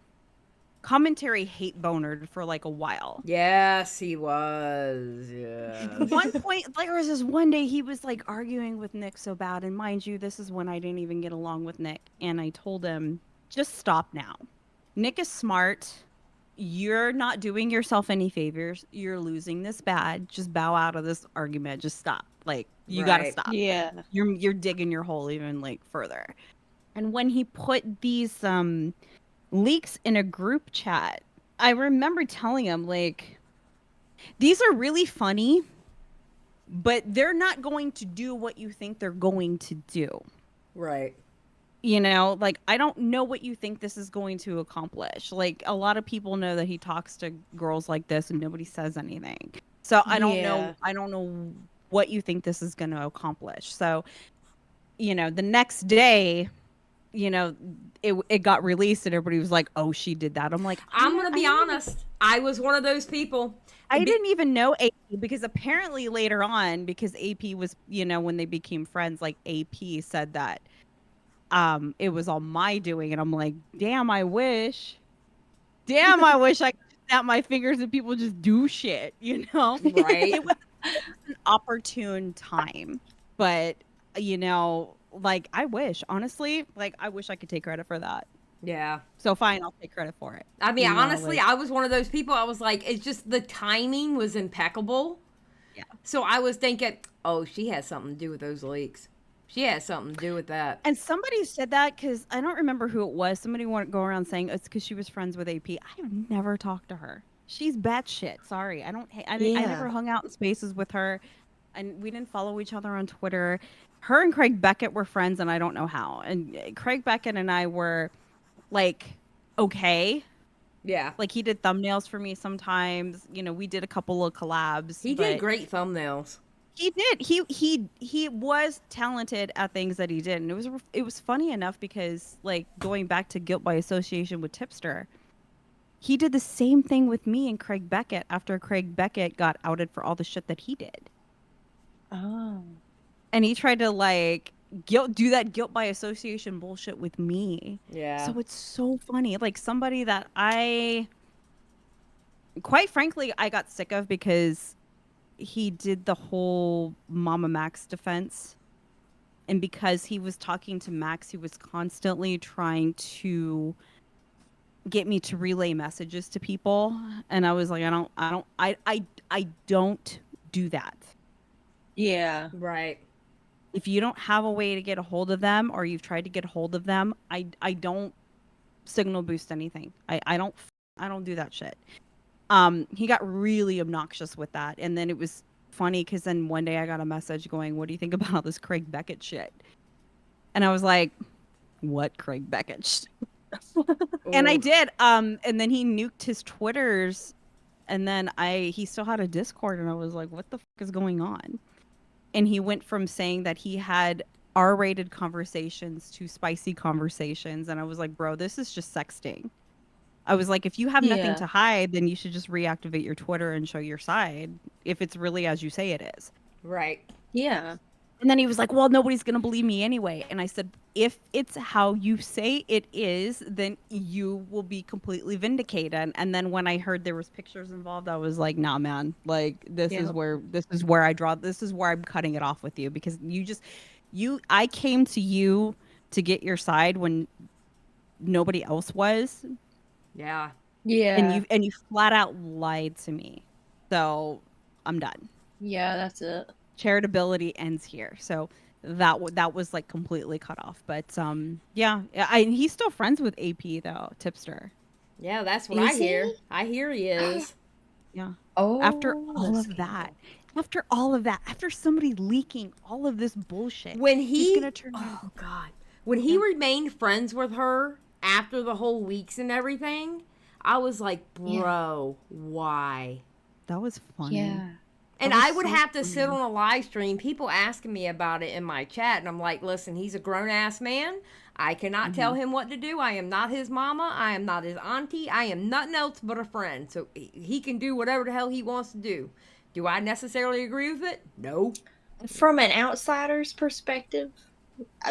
commentary hate bonered for like a while. Yes, he was. Yeah. At one point, there was this one day he was like arguing with Nick so bad. And mind you, this is when I didn't even get along with Nick. And I told him, just stop now. Nick is smart. You're not doing yourself any favors. You're losing this bad. Just bow out of this argument. Just stop. Like, you gotta stop. Yeah. You're digging your hole even like further. And when he put these leaks in a group chat, I remember telling him, like, these are really funny, but they're not going to do what you think they're going to do. Right. You know, like, I don't know what you think this is going to accomplish. Like, a lot of people know that he talks to girls like this and nobody says anything. So I don't know what you think this is going to accomplish. So, you know, the next day, you know, it got released and everybody was like, oh, she did that. I'm like, I'm going to be honest. I was one of those people. I didn't even know AP because apparently later on, because AP was, you know, when they became friends, like AP said that it was all my doing. And I'm like, damn, I wish I could snap my fingers and people just do shit, you know? Right. It was an opportune time. But, you know, like, I wish, honestly, like, I wish I could take credit for that. Yeah. So fine, I'll take credit for it. I mean, you know, honestly, like, I was one of those people. I was like, it's just the timing was impeccable. Yeah. So I was thinking, oh, she has something to do with those leaks. She has something to do with that. And somebody said that because I don't remember who it was. Somebody wanted to go around saying it's because she was friends with AP. I've never talked to her. She's batshit. Sorry, I never hung out in spaces with her, and we didn't follow each other on Twitter. Her and Craig Beckett were friends, and I don't know how. And Craig Beckett and I were like, okay. Yeah. Like, he did thumbnails for me sometimes. You know, we did a couple of collabs. He did great thumbnails. He did. He was talented at things that he did. And it was funny enough because, like, going back to guilt by association with Tipster, he did the same thing with me and Craig Beckett after Craig Beckett got outed for all the shit that he did. Oh. And he tried to, like, do that guilt by association bullshit with me. Yeah. So it's so funny. Like, somebody that quite frankly, I got sick of because he did the whole Mama Max defense. And because he was talking to Max, he was constantly trying to get me to relay messages to people. And I was like, I don't do that. Yeah. Right. If you don't have a way to get a hold of them, or you've tried to get a hold of them, I don't signal boost anything. I don't do that shit. He got really obnoxious with that. And then it was funny because then one day I got a message going, what do you think about all this Craig Beckett shit? And I was like, what Craig Beckett shit? And I did. And then he nuked his Twitters, and then he still had a Discord, and I was like, what the fuck is going on? And he went from saying that he had R-rated conversations to spicy conversations. And I was like, bro, this is just sexting. I was like, if you have nothing to hide, then you should just reactivate your Twitter and show your side if it's really as you say it is. Right. Yeah. And then he was like, well, nobody's going to believe me anyway. And I said, if it's how you say it is, then you will be completely vindicated. And then when I heard there was pictures involved, I was like, nah, man, like this is where I'm cutting it off with you, because I came to you to get your side when nobody else was. Yeah. Yeah. And you flat out lied to me. So I'm done. Yeah, that's it. Charitability ends here. So that was like completely cut off. But he's still friends with AP though, Tipster. Yeah, that's what I hear. I hear he is. Yeah. Oh. After all of that, after somebody leaking all of this bullshit, when he's gonna turn. Oh God! When he remained friends with her after the whole leaks and everything, I was like, bro, why? That was funny. Yeah. And I would have to sit on a live stream, people asking me about it in my chat, and I'm like, listen, he's a grown-ass man. I cannot tell him what to do. I am not his mama. I am not his auntie. I am nothing else but a friend. So he can do whatever the hell he wants to do. Do I necessarily agree with it? No. From an outsider's perspective,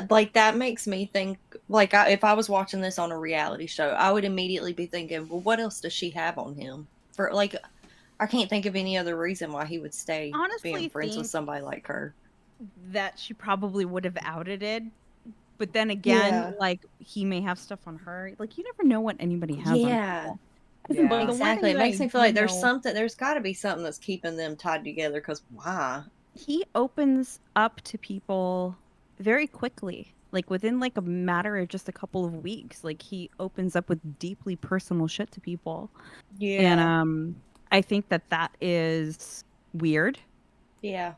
like, that makes me think, like, if I was watching this on a reality show, I would immediately be thinking, well, what else does she have on him? For, like, I can't think of any other reason why he would stay being friends with somebody like her. That she probably would have outed it. But then again, like, he may have stuff on her. Like, you never know what anybody has on people. Yeah, exactly. It makes me feel like there's got to be something that's keeping them tied together, because why? He opens up to people very quickly. Like, within, like, a matter of just a couple of weeks. Like, he opens up with deeply personal shit to people. Yeah. And, I think that is weird. Yeah.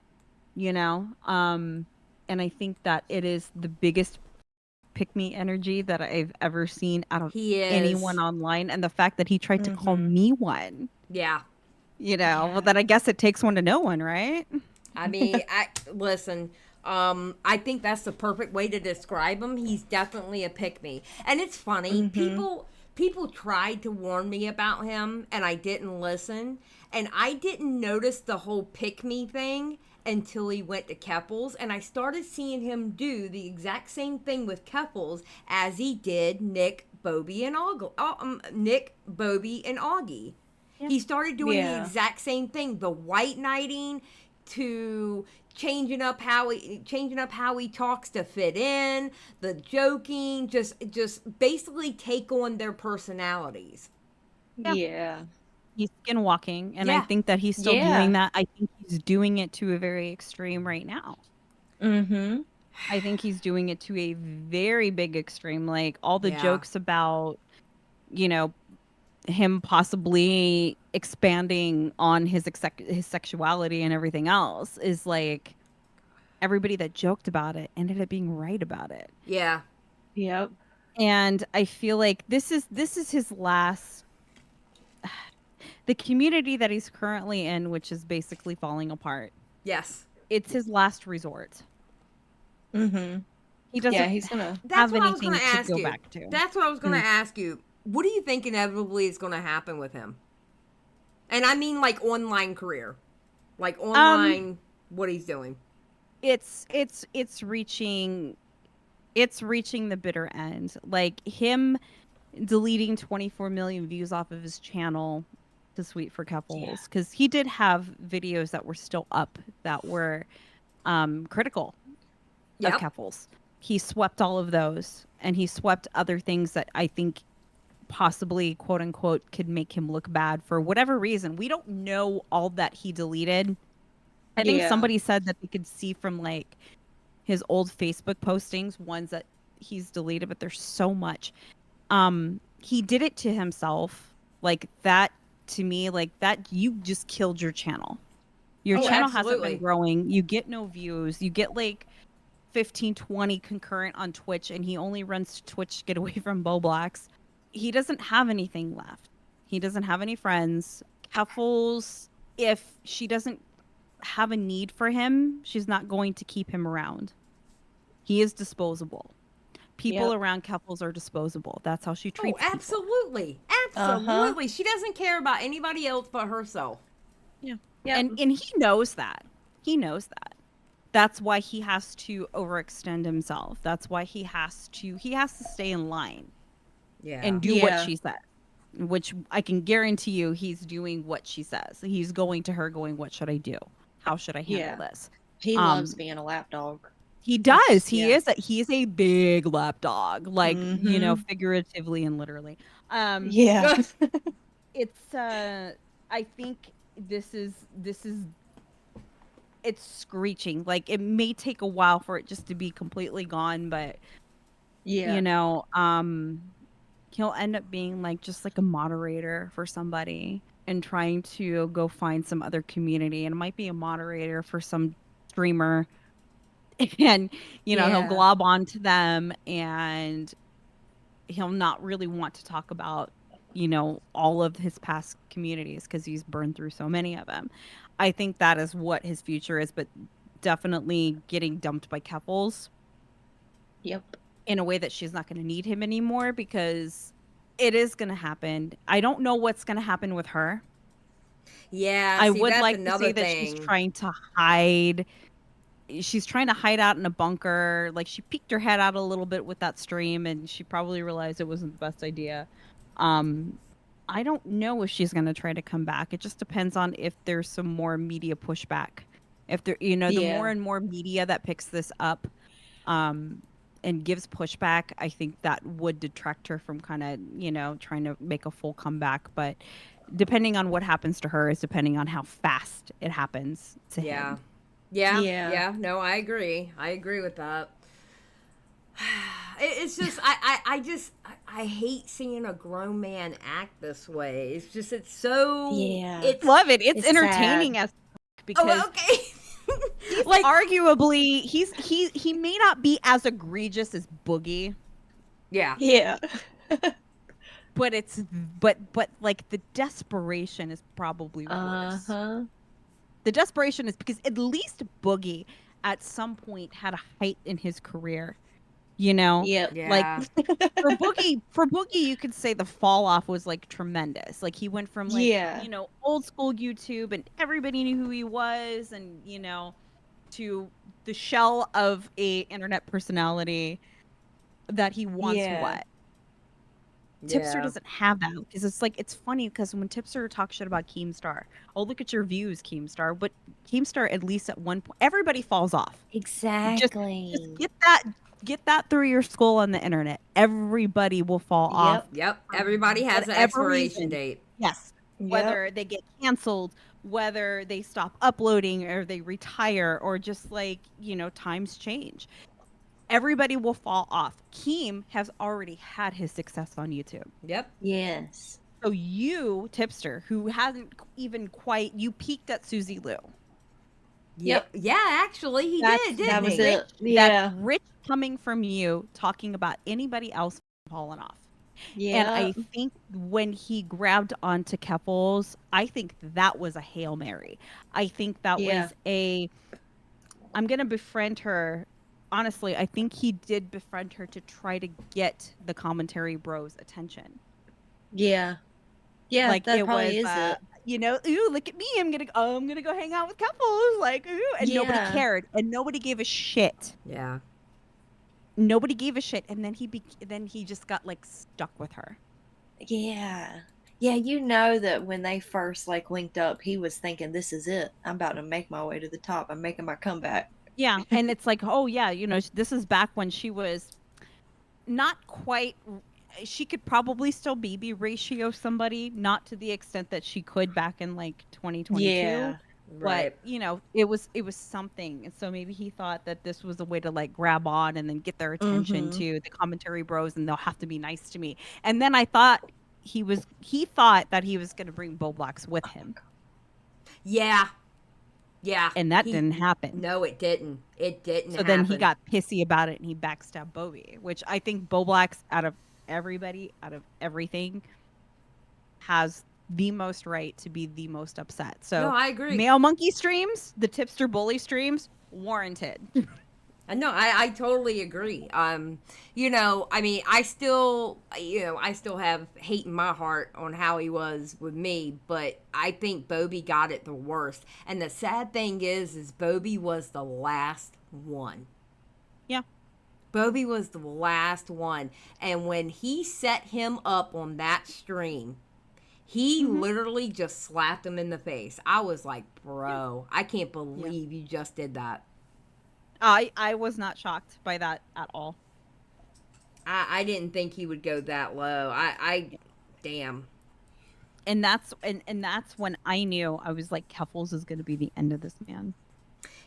You know? And I think that it is the biggest pick-me energy that I've ever seen out of anyone online. And the fact that he tried to call me one. Yeah. You know? Well, then I guess it takes one to know one, right? I mean, listen, I think that's the perfect way to describe him. He's definitely a pick-me. And it's funny, people tried to warn me about him, and I didn't listen. And I didn't notice the whole pick-me thing until he went to Keffals, and I started seeing him do the exact same thing with Keffals as he did Nick, Bobby, and Augie. Yeah. He started doing the exact same thing, the white knighting, to changing up how he talks to fit in, the joking, just basically take on their personalities. Yeah. He's skinwalking, and I think that he's still doing that. I think he's doing it to a very extreme right now. I think he's doing it to a very big extreme. Like, all the jokes about, you know, him possibly expanding on his sexuality and everything else is like, everybody that joked about it ended up being right about it. Yeah. Yep. And I feel like this is his last. The community that he's currently in, which is basically falling apart. Yes. It's his last resort. He doesn't he's gonna have anything to go back to. That's what I was going to ask you. What do you think inevitably is going to happen with him? And I mean, like, online career. Like, online, what he's doing. It's reaching the bitter end. Like, him deleting 24 million views off of his channel to Sweet for Keffals, because he did have videos that were still up that were critical of Keffals. He swept all of those, and he swept other things that I think possibly, quote unquote, could make him look bad for whatever reason. We don't know all that he deleted. I think somebody said that they could see from, like, his old Facebook postings, ones that he's deleted, but there's so much. He did it to himself. Like, that, to me, like, that, you just killed your channel. Your channel hasn't been growing. You get no views. You get, like, 15, 20 concurrent on Twitch, and he only runs Twitch to get away from Boblax. He doesn't have anything left. He doesn't have any friends. Keffals, if she doesn't have a need for him, she's not going to keep him around. He is disposable. People around Keffals are disposable. That's how she treats people. Absolutely. Absolutely. She doesn't care about anybody else but herself. Yeah. And he knows that. He knows that. That's why he has to overextend himself. That's why he has to stay in line. And do what she says. Which I can guarantee you he's doing what she says. He's going to her going, what should I do? How should I handle this? He loves being a lapdog. He does. He is a big lapdog, like, you know, figuratively and literally. It's I think this is it's screeching. Like, it may take a while for it just to be completely gone, but you know, he'll end up being like just like a moderator for somebody and trying to go find some other community, and it might be a moderator for some streamer, and you know, he'll glob onto them, and he'll not really want to talk about all of his past communities because he's burned through so many of them. I think that is what his future is, but definitely getting dumped by Keffals Yep. in a way that she's not going to need him anymore, because it is going to happen. I don't know what's going to happen with her. Yeah, I see, would that's like to another say that thing. she's trying to hide. She's trying to hide out in a bunker. Like, she peeked her head out a little bit with that stream, and she probably realized it wasn't the best idea. I don't know if she's going to try to come back. It just depends on if there's some more media pushback. If there, the more Yeah. and more media that picks this up, and gives pushback, I think that would detract her from kind of, trying to make a full comeback. But depending on what happens to her is depending on how fast it happens to Yeah. him. Yeah. No, I agree. I agree with that. It's just I hate seeing a grown man act this way. It's so Yeah. It's Love it. It's It's entertaining sad. as because oh okay. like arguably he may not be as egregious as Boogie, Yeah. Yeah. but like the desperation is probably worse. Uh-huh. The desperation is because at least Boogie at some point had a height in his career. Yep. Yeah. Like for Boogie, you could say the fall off was like tremendous. Like he went from like, Yeah. old school YouTube and everybody knew who he was, and to the shell of a internet personality that he once Yeah. was. Tipster doesn't have that, because it's funny because when Tipster talks shit about Keemstar, oh, look at your views, Keemstar, but Keemstar, at least at one point, everybody falls off. Exactly. Just get that through your skull on the internet. Everybody will fall off. Yep. Everybody has an whatever expiration reason. date. Yes. Yep. Whether they get canceled, whether they stop uploading, or they retire, or just times change. Everybody will fall off. Keem has already had his success on YouTube. Yep. Yes. So you, Tipster, who hasn't even quite, you peaked at Susie Lou. Yep. Yeah, actually he did, didn't That was he? it. Yeah. That's rich coming from you, talking about anybody else falling off. Yeah. And I think when he grabbed onto Keffals, I think that was a Hail Mary. I think that was I'm going to befriend her. Honestly, I think he did befriend her to try to get the commentary bros' attention. Yeah. Yeah, Like that it probably was, is it. Ooh, look at me. I'm gonna go hang out with Keffals. Like, ooh, and nobody cared, and nobody gave a shit. Yeah. Nobody gave a shit, and then he just got like stuck with her. Yeah. Yeah, that when they first linked up, he was thinking, this is it. I'm about to make my way to the top. I'm making my comeback. Yeah, and it's like, oh yeah, this is back when she was not quite. She could probably still BB ratio somebody, not to the extent that she could back in 2022. Yeah, right. But it was something, and so maybe he thought that this was a way to grab on and then get their attention to the commentary bros, and they'll have to be nice to me. And then I thought he thought that he was going to bring Boblox with him. Yeah. Yeah. And that didn't happen. No, it didn't. It didn't So then he got pissy about it and he backstabbed Bobby, which I think Boblox, out of everybody, out of everything, has the most right to be the most upset. So no, I agree. Male Monkey streams, the Tipster Bully streams, warranted. No, I totally agree. I mean, I still have hate in my heart on how he was with me, but I think Bobby got it the worst. And the sad thing is Bobby was the last one. Yeah. Bobby was the last one. And when he set him up on that stream, he literally just slapped him in the face. I was like, bro, I can't believe you just did that. I was not shocked by that at all. I didn't think he would go that low. Damn. And that's when I knew. I was like, Keffals is going to be the end of this man.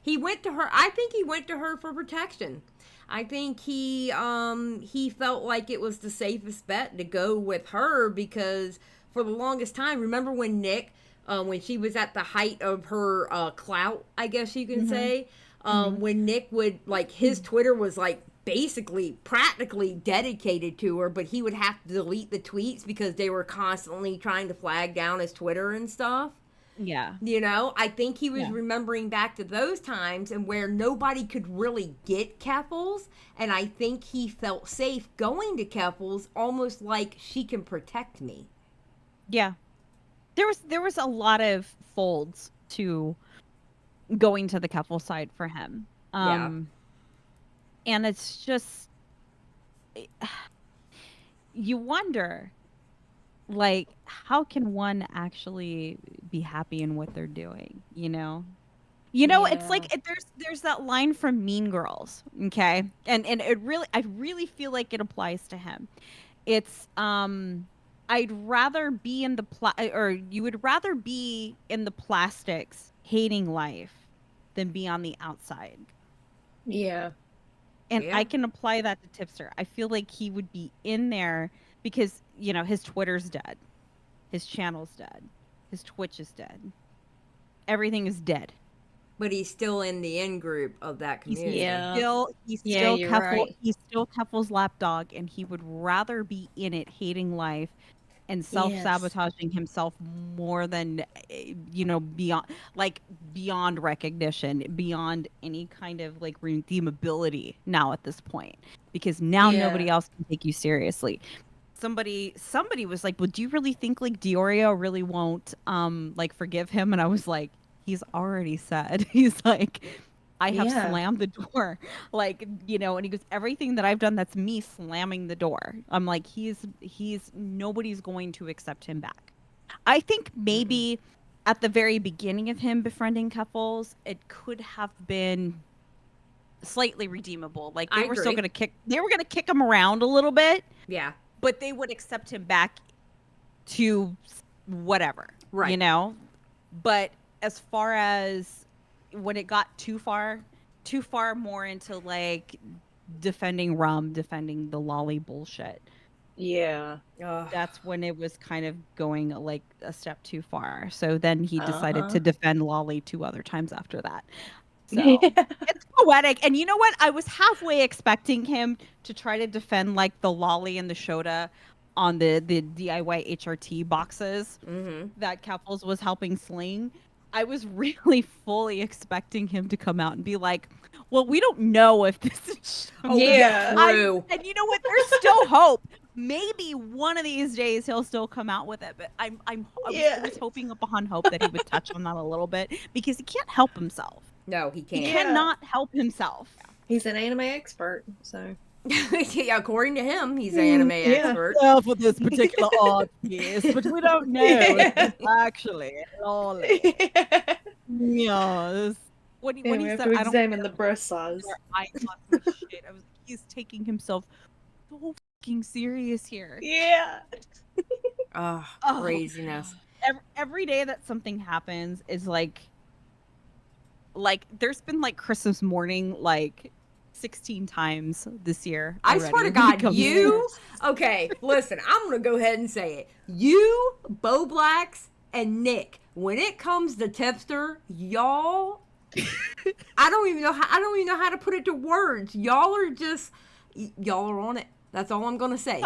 He went to her. I think he went to her for protection. I think he felt like it was the safest bet to go with her, because for the longest time, remember when Nick, when she was at the height of her clout, I guess you can say, when Nick would his Twitter was basically practically dedicated to her, but he would have to delete the tweets because they were constantly trying to flag down his Twitter and stuff. Yeah. You know, I think he was Yeah. remembering back to those times and where nobody could really get Keffals, and I think he felt safe going to Keffals, almost like she can protect me. Yeah. There was a lot of folds to going to the Keffel side for him. And it's just you wonder, like, how can one actually be happy in what they're doing, you know? It's like there's that line from Mean Girls, okay? And I really feel like it applies to him. It's I'd rather be in the or you would rather be in the plastics hating life than be on the outside. Yeah. And I can apply that to Tipster. I feel like he would be in there because, his Twitter's dead. His channel's dead. His Twitch is dead. Everything is dead. But he's still in the in group of that community. He's still you're Keffel, right. he's still Keffel's lapdog, and he would rather be in it hating life and self-sabotaging himself more than beyond recognition, beyond any kind of like redeemability now at this point, because now nobody else can take you seriously. Somebody was like, well, do you really think like Diorio really won't forgive him? And I was like, he's already said, he's like, I have slammed the door, and he goes, everything that I've done, that's me slamming the door. I'm like, he's nobody's going to accept him back. I think maybe at the very beginning of him befriending Keffals, it could have been slightly redeemable. Like they were still going to kick him around a little bit. Yeah. But they would accept him back to whatever, right? But as far as when it got too far more into like defending defending the lolly bullshit. Yeah. That's when it was kind of going like a step too far. So then he decided to defend lolly 2 other times after that. So it's poetic. And you know what? I was halfway expecting him to try to defend like the lolly and the Shota on the DIY HRT boxes that Keffals was helping sling. I was really fully expecting him to come out and be like, well, we don't know if this is true. And you know what? There's still hope. Maybe one of these days he'll still come out with it, but I was hoping upon hope that he would touch on that a little bit, because he can't help himself. No, he can't. He cannot help himself. He's an anime expert, so. Yeah, according to him, he's an anime expert. Well, for this particular art piece, but we don't know if it's actually lolly. Yes. What he we have said, to I don't examine the breast size. I thought some shit. I was like, he's taking himself so fucking serious here. Yeah. Craziness. Every day that something happens is like there's been like Christmas morning 16 times this year. I swear to God, you. Okay, listen, I'm gonna go ahead and say it. You, Bo Blacks, and Nick. When it comes to Tipster, y'all, I don't even know how to put it to words. Y'all are on it. That's all I'm gonna say.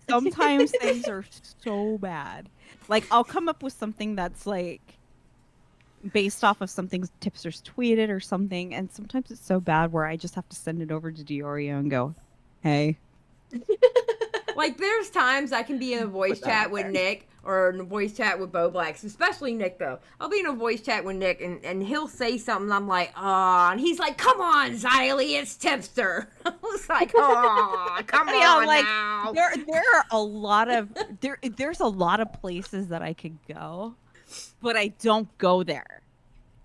Sometimes things are so bad. Like I'll come up with something that's like based off of something Tipster's tweeted or something, and sometimes it's so bad where I just have to send it over to Diorio and go, hey. Like there's times I can be in a voice chat with Nick or in a voice chat with Bo Blacks, especially Nick though. I'll be in a voice chat with Nick and he'll say something and I'm like, and he's like, come on, Xylie, it's Tipster. I was like, come on now. There are a lot of there's a lot of places that I could go, but I don't go there.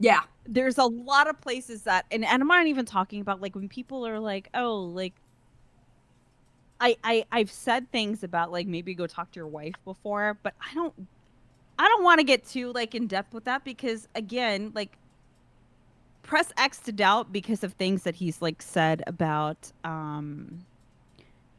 Yeah. There's a lot of places that and I'm not even talking about like when people are like, oh, like I've said things about like maybe go talk to your wife before, but I don't want to get too like in depth with that, because again, like press X to doubt because of things that he's like said about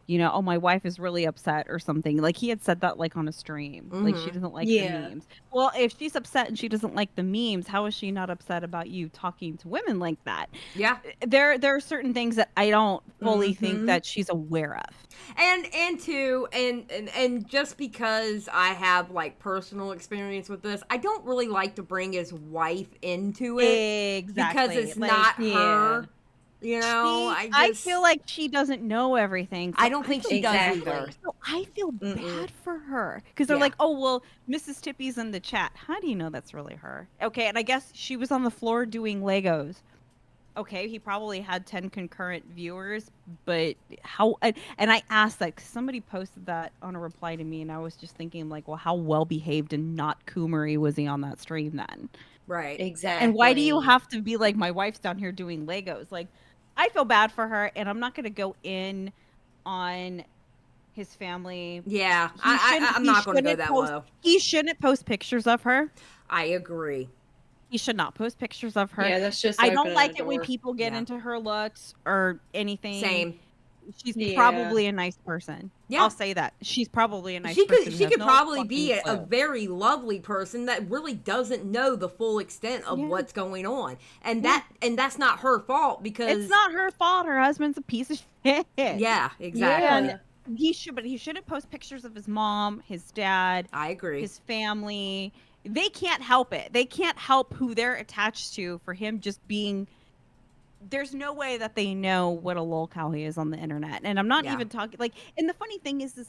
you know, oh, my wife is really upset or something. Like he had said that like on a stream, like she doesn't like the Yeah. memes. Well, if she's upset and she doesn't like the memes, how is she not upset about you talking to women like that? Yeah. There are certain things that I don't fully think Mhm. that she's aware of. And too, and just because I have like personal experience with this, I don't really like to bring his wife into it Exactly. because it's Like, not yeah. her. You know, I feel like she doesn't know everything. So I don't think feel she does bad Exactly. for her. either. So I feel Mm-mm. bad for her because they're Yeah. like, oh, well, Mrs. Tippy's in the chat. How do you know that's really her? Okay, and I guess she was on the floor doing Legos. Okay, he probably had 10 concurrent viewers, but how? And I asked that 'cause somebody posted that on a reply to me, and I was just thinking, like, well, how well behaved and not coomery was he on that stream then? Right. Exactly. And why do you have to be like, my wife's down here doing Legos? Like, I feel bad for her, and I'm not going to go in on his family. Yeah. I'm He not going to go shouldn't that post, low. He shouldn't post pictures of her. I agree. He should not post pictures of her. Yeah, that's just I don't opening like a it when door. people get Yeah. into her looks or anything. Same. She's Yeah. probably a nice person. Yeah. I'll say that. She's probably a nice She person. could who she has could no probably be fucking a clue. very lovely person that really doesn't know the full extent of Yeah. what's going on. And Yeah. that's not her fault because It's not her fault. Her husband's a piece of shit. Yeah, exactly. Yeah. He shouldn't post pictures of his mom, his dad, I agree. his family. They can't help it. They can't help who they're attached to for him just being. There's no way that they know what a lolcow he is on the internet. And I'm not Yeah. even talking like. And the funny thing is that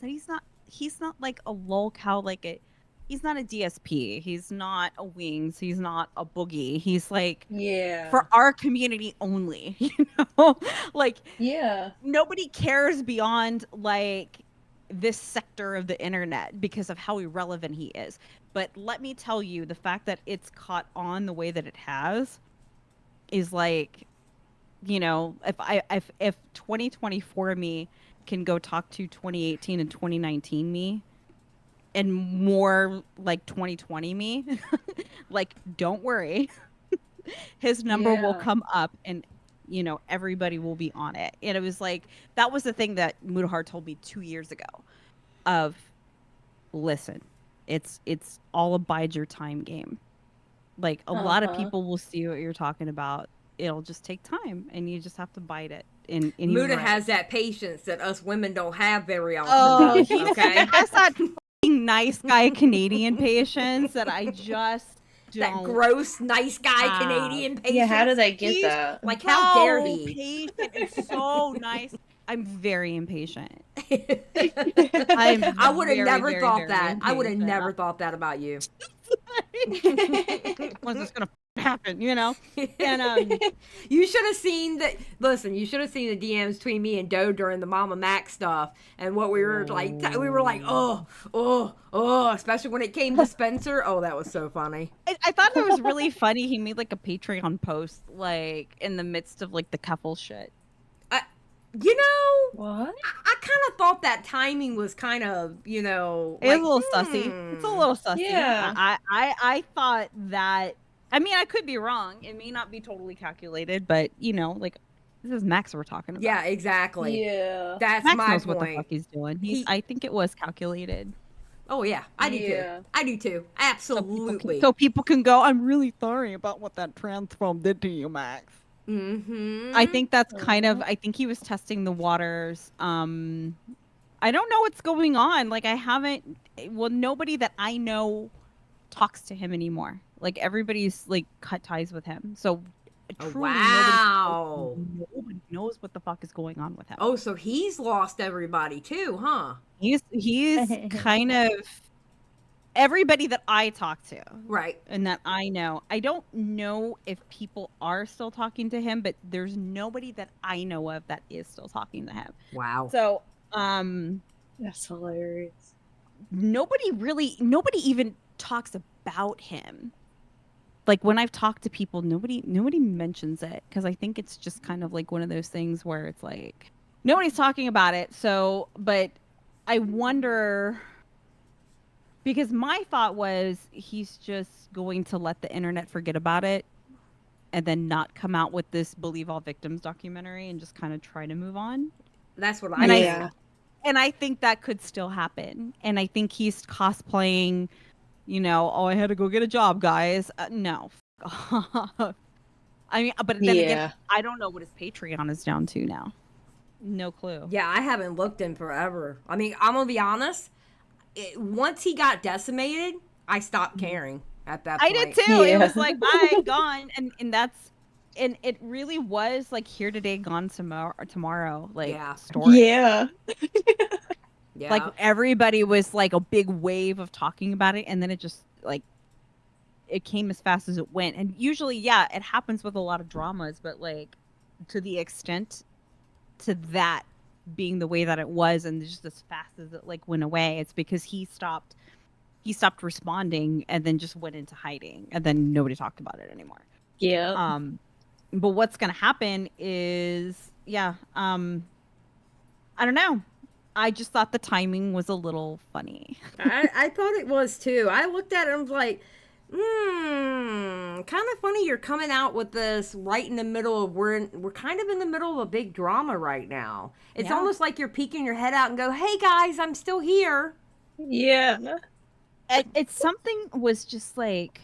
he's not like a lolcow, like a. He's not a DSP. He's not a Wings. He's not a Boogie. He's like Yeah. for our community only. You know, like Yeah. nobody cares beyond like this sector of the internet because of how irrelevant he is. But let me tell you, the fact that it's caught on the way that it has is like, you know, if 2024 me can go talk to 2018 and 2019 me and more like 2020 me, like don't worry. His number will Yeah. come up and you know everybody will be on it. And it was like that was the thing that Mutahar told me 2 years ago of listen, it's all a bide your time game. Like a lot of people will see what you're talking about. It'll just take time and you just have to bite it. And he was Muda right. has that patience that us women don't have very often. Oh, though, he okay. has that fucking nice guy Canadian patience that I just That don't gross, nice guy have. Canadian patience. Yeah, how do they get He's that? Like, how dare so he? patient and so nice. I'm very impatient. I would have very, never very, thought very that. I would have impatient. never thought that about you. When's this gonna happen? You know? And You should have seen that. Listen, you should have seen the DMs between me and Doe during the Mama Mac stuff, and what we were like. We were like, oh, especially when it came to Spencer. Oh, that was so funny. I thought it was really funny. He made like a Patreon post, like in the midst of like the Keffals shit. You know, What? I kind of thought that timing was kind of, you know, It's a little sussy. It's a little sussy. Yeah. I thought that. I mean, I could be wrong. It may not be totally calculated, but you know, like this is Max we're talking about. Yeah, exactly. Yeah. That's Max my knows point. what the fuck he's doing. He- I think it was calculated. Oh yeah, I do Yeah. too. I do too. Absolutely. So people can go, I'm really sorry about what that transphobe did to you, Max. Mm-hmm. I think that's kind of, I think he was testing the waters. I don't know what's going on. Like nobody that I know talks to him anymore. Like everybody's like cut ties with him. So Oh, truly wow. nobody knows what the fuck is going on with him. Oh, so he's lost everybody too, huh? He's kind of everybody that I talk to Right. and that I know. I don't know if people are still talking to him, but there's nobody that I know of that is still talking to him. Wow. So, That's hilarious. nobody even talks about him. Like when I've talked to people, nobody mentions it because I think it's just kind of like one of those things where it's like nobody's talking about it. So, but I wonder because my thought was he's just going to let the internet forget about it and then not come out with this Believe All Victims documentary and just kind of try to move on. That's what I And think. Yeah. And I think that could still happen. And I think he's cosplaying, oh, I had to go get a job, guys. No. I mean, but then again, I don't know what his Patreon is down to now. No clue. Yeah, I haven't looked in forever. I mean, I'm going to be honest. Once he got decimated, I stopped caring at that point. I did too. It was like, bye, gone. And it really was like here today, gone tomorrow. Like, story. Yeah. Yeah. Like everybody was like a big wave of talking about it, and then it just like it came as fast as it went. And usually, yeah, it happens with a lot of dramas, but like to the extent to that being the way that it was, and just as fast as it like went away, it's because he stopped responding and then just went into hiding, and then nobody talked about it anymore. Yeah. But what's gonna happen is, I don't know. I just thought the timing was a little funny. I thought it was too. I looked at it and was like, kind of funny you're coming out with this right in the middle of, we're kind of in the middle of a big drama right now. It's almost like you're peeking your head out and go, hey guys, I'm still here. Yeah. It's something was just like,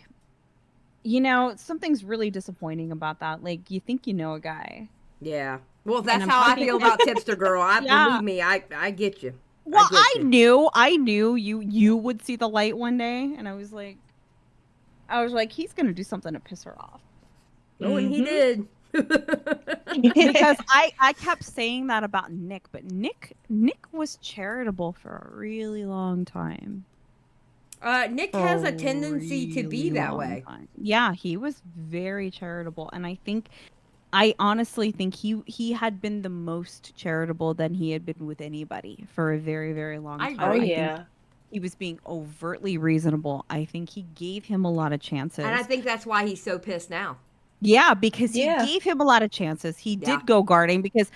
something's really disappointing about that. Like, you think you know a guy. Yeah. Well, that's how I feel about Tipster Girl. Believe me, I get you. Well, I knew you would see the light one day, and I was like, he's gonna do something to piss her off. Oh, and he did. Because I kept saying that about Nick, but Nick was charitable for a really long time. Nick has a tendency to be that way. Yeah, he was very charitable, and I honestly think he had been the most charitable than he had been with anybody for a very, very long time. Oh, yeah. I think he was being overtly reasonable. I think he gave him a lot of chances. And I think that's why he's so pissed now. Yeah, because he gave him a lot of chances. He did go guarding because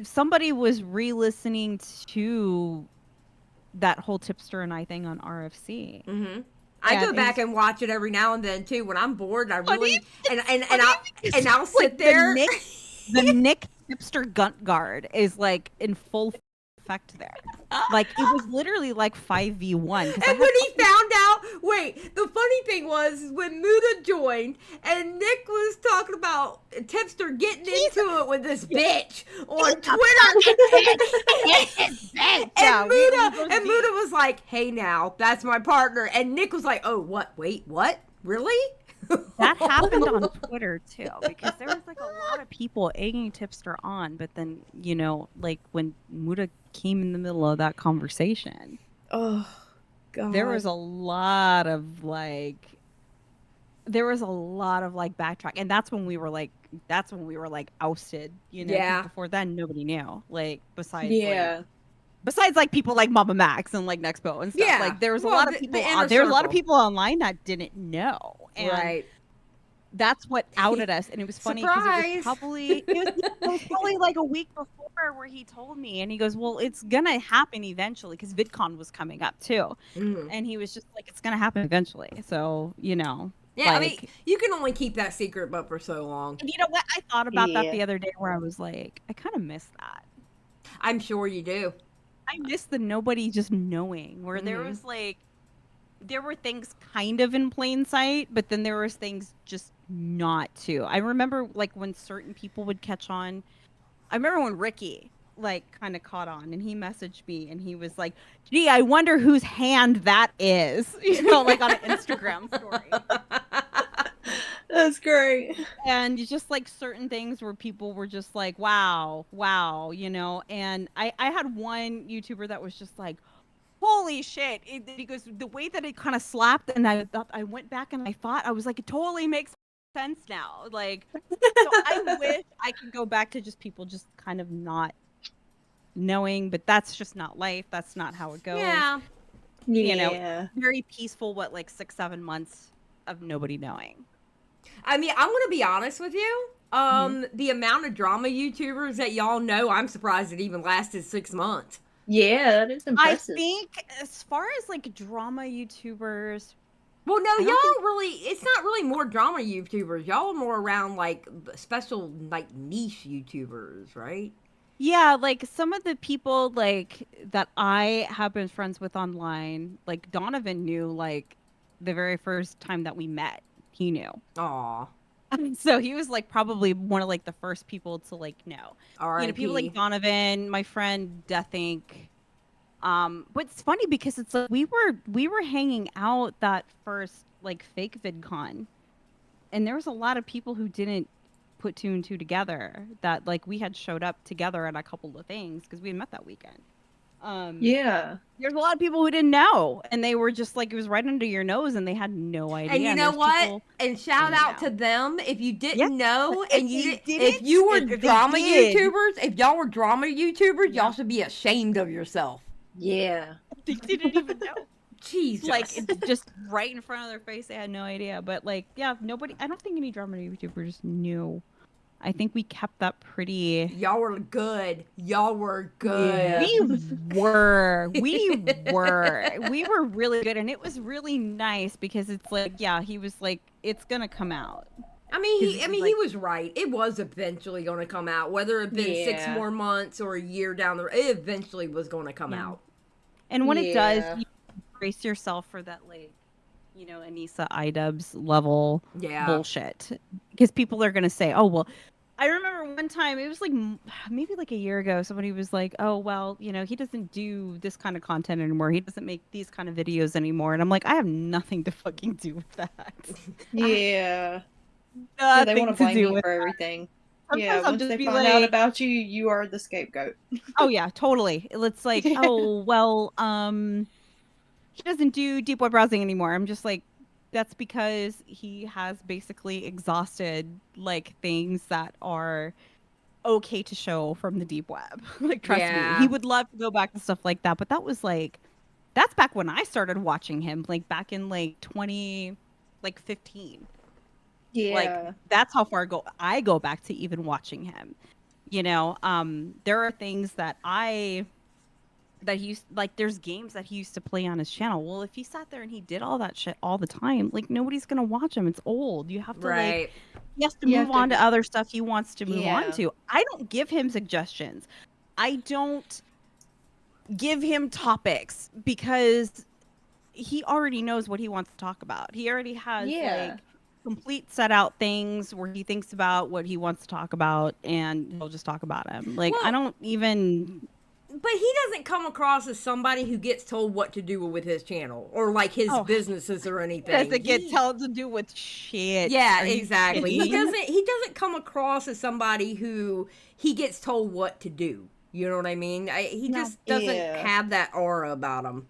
somebody was re-listening to that whole Tipster and I thing on RFC. Mm-hmm. I go back and watch it every now and then too. When I'm bored, I really I'll sit there. The Nick Tipster Gunt Guard is like in full effect there. Like it was literally like 5v1. And when he found out, the funny thing was when Muta joined and Nick was talking about Tipster getting into it with this bitch on Twitter. And Muta was like, hey now, that's my partner. And Nick was like, oh, what? Wait, what? Really? That happened on Twitter too, because there was like a lot of people egging Tipster on, but then like when Muta came in the middle of that conversation, oh god, there was a lot of backtrack, and that's when we were like ousted. Before then nobody knew. Like besides like people like Mama Max and like Nexpo and stuff. Yeah. Like there was a lot of people. There was a lot of people online that didn't know. And that's what outed us, and it was funny because it was probably like a week before where he told me, and he goes, "Well, it's gonna happen eventually," because VidCon was coming up too, and he was just like, "It's gonna happen eventually." So Yeah, I mean, you can only keep that secret but for so long. And you know what? I thought about that the other day, where I was like, I kind of miss that. I'm sure you do. I miss the nobody just knowing, where there was like. There were things kind of in plain sight, but then there was things just not too. I remember like when certain people would catch on. I remember when Ricky like kind of caught on, and he messaged me, and he was like, "Gee, I wonder whose hand that is," like on an Instagram story. That's great. And just like certain things where people were just like, wow, and I had one YouTuber that was just like, holy shit. He goes, the way that it kind of slapped, and I went back and I was like, it totally makes sense now. Like, so I wish I could go back to just people just kind of not knowing, but that's just not life. That's not how it goes. Yeah. Very peaceful, 6-7 months of nobody knowing. I mean, I'm going to be honest with you. The amount of drama YouTubers that y'all know, I'm surprised it even lasted 6 months. Yeah, that is impressive. I think as far as like drama YouTubers, well, no, it's not really more drama YouTubers. Y'all are more around like special like niche YouTubers, right? Yeah, like some of the people like that I have been friends with online, like Donovan knew like the very first time that we met, he knew. Aw. So he was like probably one of like the first people to like know. You know, people like R.I.P. Donovan, my friend Death Inc. But it's funny because it's like we were hanging out that first like fake VidCon, and there was a lot of people who didn't put two and two together that like we had showed up together at a couple of things because we had met that weekend. Yeah. There's a lot of people who didn't know, and they were just like it was right under your nose, and they had no idea. And you know there's what? people And shout didn't out to know. them if you didn't Yeah. know If and you they if you were didn't, if they drama did. YouTubers, if y'all were drama YouTubers, Yeah. y'all should be ashamed of yourself. Yeah. They didn't even know. Jesus. Like it's just right in front of their face. They had no idea. But like, yeah, nobody. I don't think any drama YouTubers knew. I think we kept that pretty. Y'all were good. Y'all were good. Yeah. We were really good, and it was really nice because it's like, yeah, he was like, it's gonna come out. I mean, Because he it was he like- was right. It was eventually going to come out, whether it had been 6 Yeah. more months or a year down the road. It eventually was going to come Yeah. out. And when it does, Yeah. you brace yourself for that, like, you know, Anissa iDubbbz level Yeah. bullshit, because people are gonna say, oh well. I remember one time, it was like maybe like a year ago, somebody was like, oh, well, you know, he doesn't do this kind of content anymore. He doesn't make these kind of videos anymore. And I'm like, I have nothing to fucking do with that. Yeah. Yeah, they Nothing want to to blame do you with for that. everything. Sometimes Yeah, I'll once just they be find out like, about you, you are the scapegoat. oh yeah, totally. It's like, Yeah. oh, well, he doesn't do deep web browsing anymore. I'm just like, that's because he has basically exhausted like things that are okay to show from the deep web. Like, trust me, Yeah. he would love to go back to stuff like that. But that was like, that's back when I started watching him, like back in like 2015. Yeah. Like that's how far I go back to even watching him. You know, there are things that he used, like there's games that he used to play on his channel. Well, if he sat there and he did all that shit all the time, like nobody's gonna watch him. It's old. You have to like Right. he has to You move have to- on to other stuff he wants to move on Yeah. to. I don't give him suggestions. I don't give him topics because he already knows what he wants to talk about. He already has Yeah. like complete set out things where he thinks about what he wants to talk about and he'll just talk about him. Like I Well- don't even But he doesn't come across as somebody who gets told what to do with his channel or like his Oh. businesses or anything. doesn't get He- told to do with shit. Yeah, Are you exactly. He kidding? doesn't come across as somebody who he gets told what to do. You know what I mean? He No. just doesn't Yeah. have that aura about him.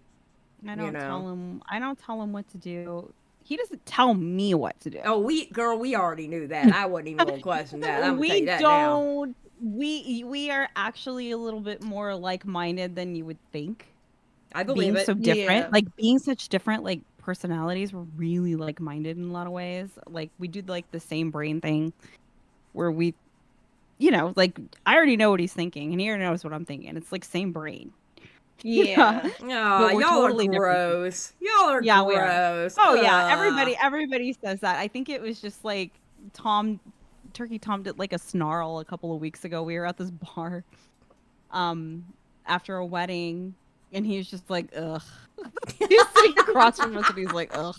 I you don't know. tell him. I don't tell him what to do. He doesn't tell me what to do. Oh, we already knew that. I wasn't even gonna question that. I'm gonna tell We you that now. don't. We are actually a little bit more like-minded than you would think. I believe Being it. so different, Yeah. like being such different like personalities, we're really like-minded in a lot of ways. Like we do like the same brain thing, where we, you know, like I already know what he's thinking, and he already knows what I'm thinking. It's like same brain. Yeah. Oh, we're y'all totally are different. gross. Y'all are Yeah, we are. gross. Oh yeah, Ugh. everybody says that. I think it was just like Turkey Tom did like a snarl a couple of weeks ago. We were at this bar, after a wedding, and he was just like, ugh. He was sitting across from us, and he's like, ugh.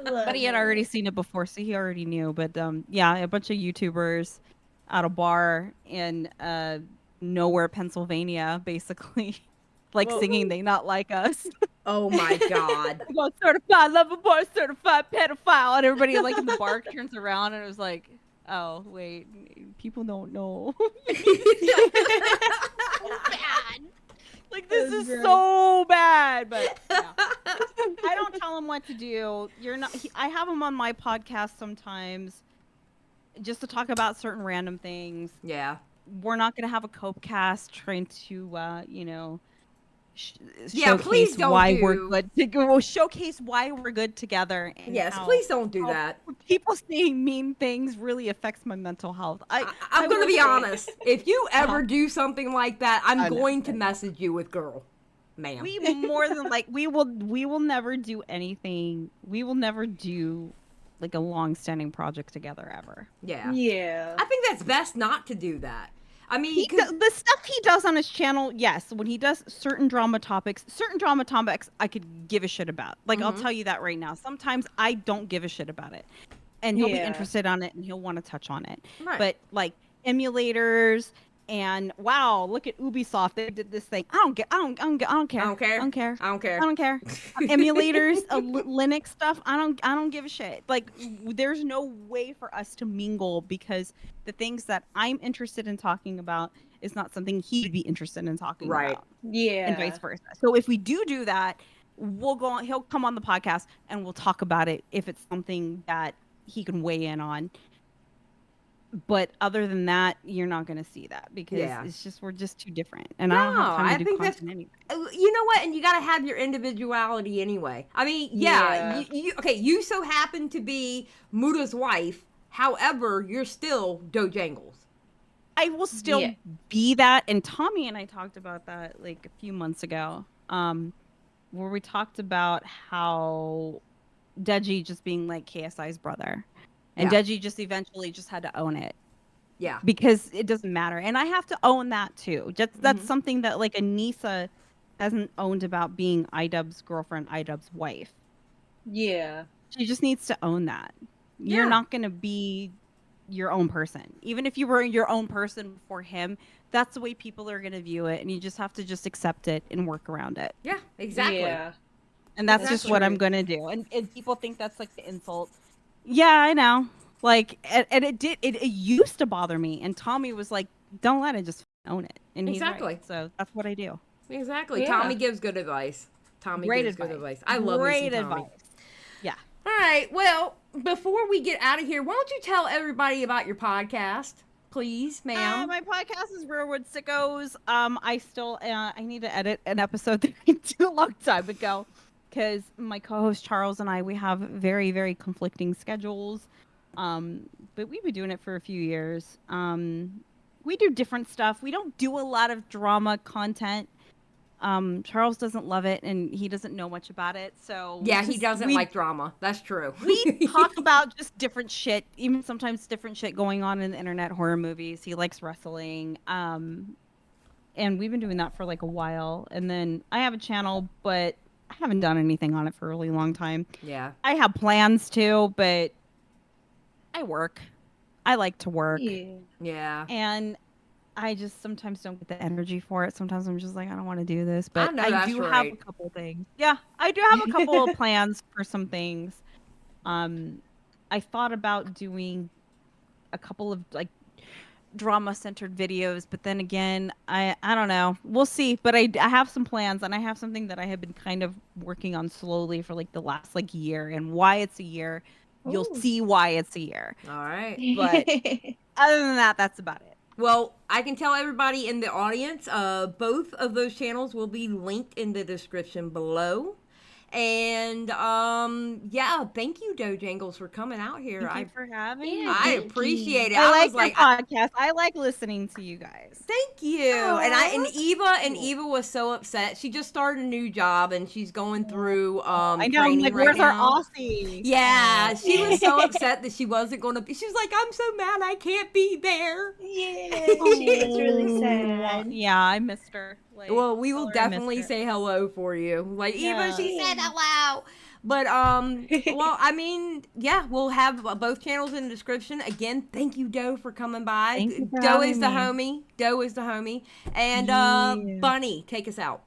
But he had already seen it before, so he already knew. But yeah, a bunch of YouTubers at a bar in nowhere, Pennsylvania, basically, like Whoa. singing "They Not Like Us." Oh my god. I go, certified lover boy, certified pedophile, and everybody like in the bar turns around, and it was like, oh wait, people don't know. Bad. Like this is so bad, but yeah. I don't tell him what to do. You're not. I have him on my podcast sometimes, just to talk about certain random things. Yeah. We're not gonna have a Copecast trying to, you know, Yeah, please showcase don't why do- we're good. We'll showcase why we're good together. And Yes, how please don't do how that. People saying mean things really affects my mental health. I'm I going to will be say- honest. If you ever do something like that, I'm I know. going to message you with girl, ma'am. We more than like we will never do anything. We will never do like a long-standing project together ever. Yeah. Yeah. I think that's best not to do that. I mean, the stuff he does on his channel, yes, when he does certain drama topics, I could give a shit about. Like, I'll tell you that right now. Sometimes I don't give a shit about it. And he'll be interested on it and he'll want to touch on it. Right. But like emulators and wow, look at Ubisoft, they did this thing. I don't care. I don't care. Emulators, Linux stuff. I don't give a shit. Like, there's no way for us to mingle because the things that I'm interested in talking about is not something he'd be interested in talking about. Yeah. And vice versa. So if we do that, we'll go on, he'll come on the podcast and we'll talk about it if it's something that he can weigh in on. But other than that, you're not going to see that because it's just, we're just too different. And I don't have time to do content anyway. You know what? And you got to have your individuality anyway. I mean, you so happen to be Muta's wife. However, you're still Doejengles. I will still be that. And Tommy and I talked about that like a few months ago, where we talked about how Deji just being like KSI's brother. And Deji just eventually just had to own it. Yeah. Because it doesn't matter. And I have to own that too. That's something that like Anissa hasn't owned about being iDubbbz's girlfriend, iDubbbz's wife. Yeah. She just needs to own that. Yeah. You're not going to be your own person. Even if you were your own person before him, that's the way people are going to view it. And you just have to just accept it and work around it. Yeah, exactly. Yeah. And that's just what I'm going to do. And people think that's like the insult. Yeah, I know. Like, and it used to bother me. And Tommy was like, don't let it, just own it. And he's right. So that's what I do. Exactly. Yeah. Tommy gives good advice. Good advice. I love great advice. Tommy. Yeah. All right. Well, before we get out of here, why don't you tell everybody about your podcast, please, ma'am? My podcast is Rearwood Sickos. I still I need to edit an episode that I did a long time ago. Because my co-host Charles and I, we have very, very conflicting schedules. But we've been doing it for a few years. We do different stuff. We don't do a lot of drama content. Charles doesn't love it, and he doesn't know much about it. So yeah, he doesn't like drama. That's true. We talk about just different shit, even sometimes different shit going on in the internet, horror movies. He likes wrestling. And we've been doing that for like a while. And then I have a channel, but I haven't done anything on it for a really long time. Yeah. I have plans to, but I work. I like to work. Yeah. And I just sometimes don't get the energy for it. Sometimes I'm just like, I don't want to do this. But I do have a couple things. Yeah, I do have a couple of plans for some things. I thought about doing a couple of like drama-centered videos, but then again, I don't know. We'll see. But I have some plans, and I have something that I have been kind of working on slowly for like the last like year. And why it's a year, you'll see why it's a year. All right. But other than that, that's about it. Well, I can tell everybody in the audience, both of those channels will be linked in the description below. And yeah, thank you, Doejengles, for coming out here. Thank you for having me. I appreciate it. I like your podcast. I like listening to you guys. Thank you. And Eva was so upset. She just started a new job and she's going through I know. training I'm like, right where's now. our Aussie? Yeah, she was so upset that she wasn't going to be. She was like, I'm so mad I can't be there. Yeah, she was really sad. Yeah, I missed her. Like, well, we will definitely say hello for you. Like, Eva, she said hello. But, well, I mean, yeah, we'll have both channels in the description. Again, thank you, Doe, for coming by. Thank you for Doe having is the me. homie. Doe is the homie. And, Bunny, take us out.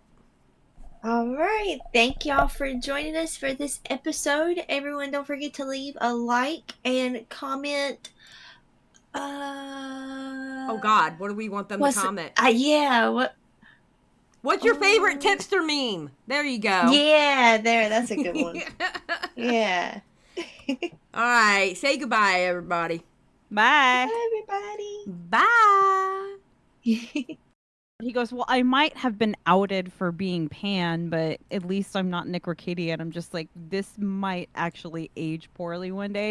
All right. Thank y'all for joining us for this episode. Everyone, don't forget to leave a like and comment. Oh, God, what do we want them to comment? Yeah, What's your favorite tipster meme? There you go. Yeah, that's a good one. Yeah. All right. Say goodbye, everybody. Bye. Bye, everybody. Bye. He goes, well, I might have been outed for being pan, but at least I'm not Nick Ricciardi. And I'm just like, this might actually age poorly one day.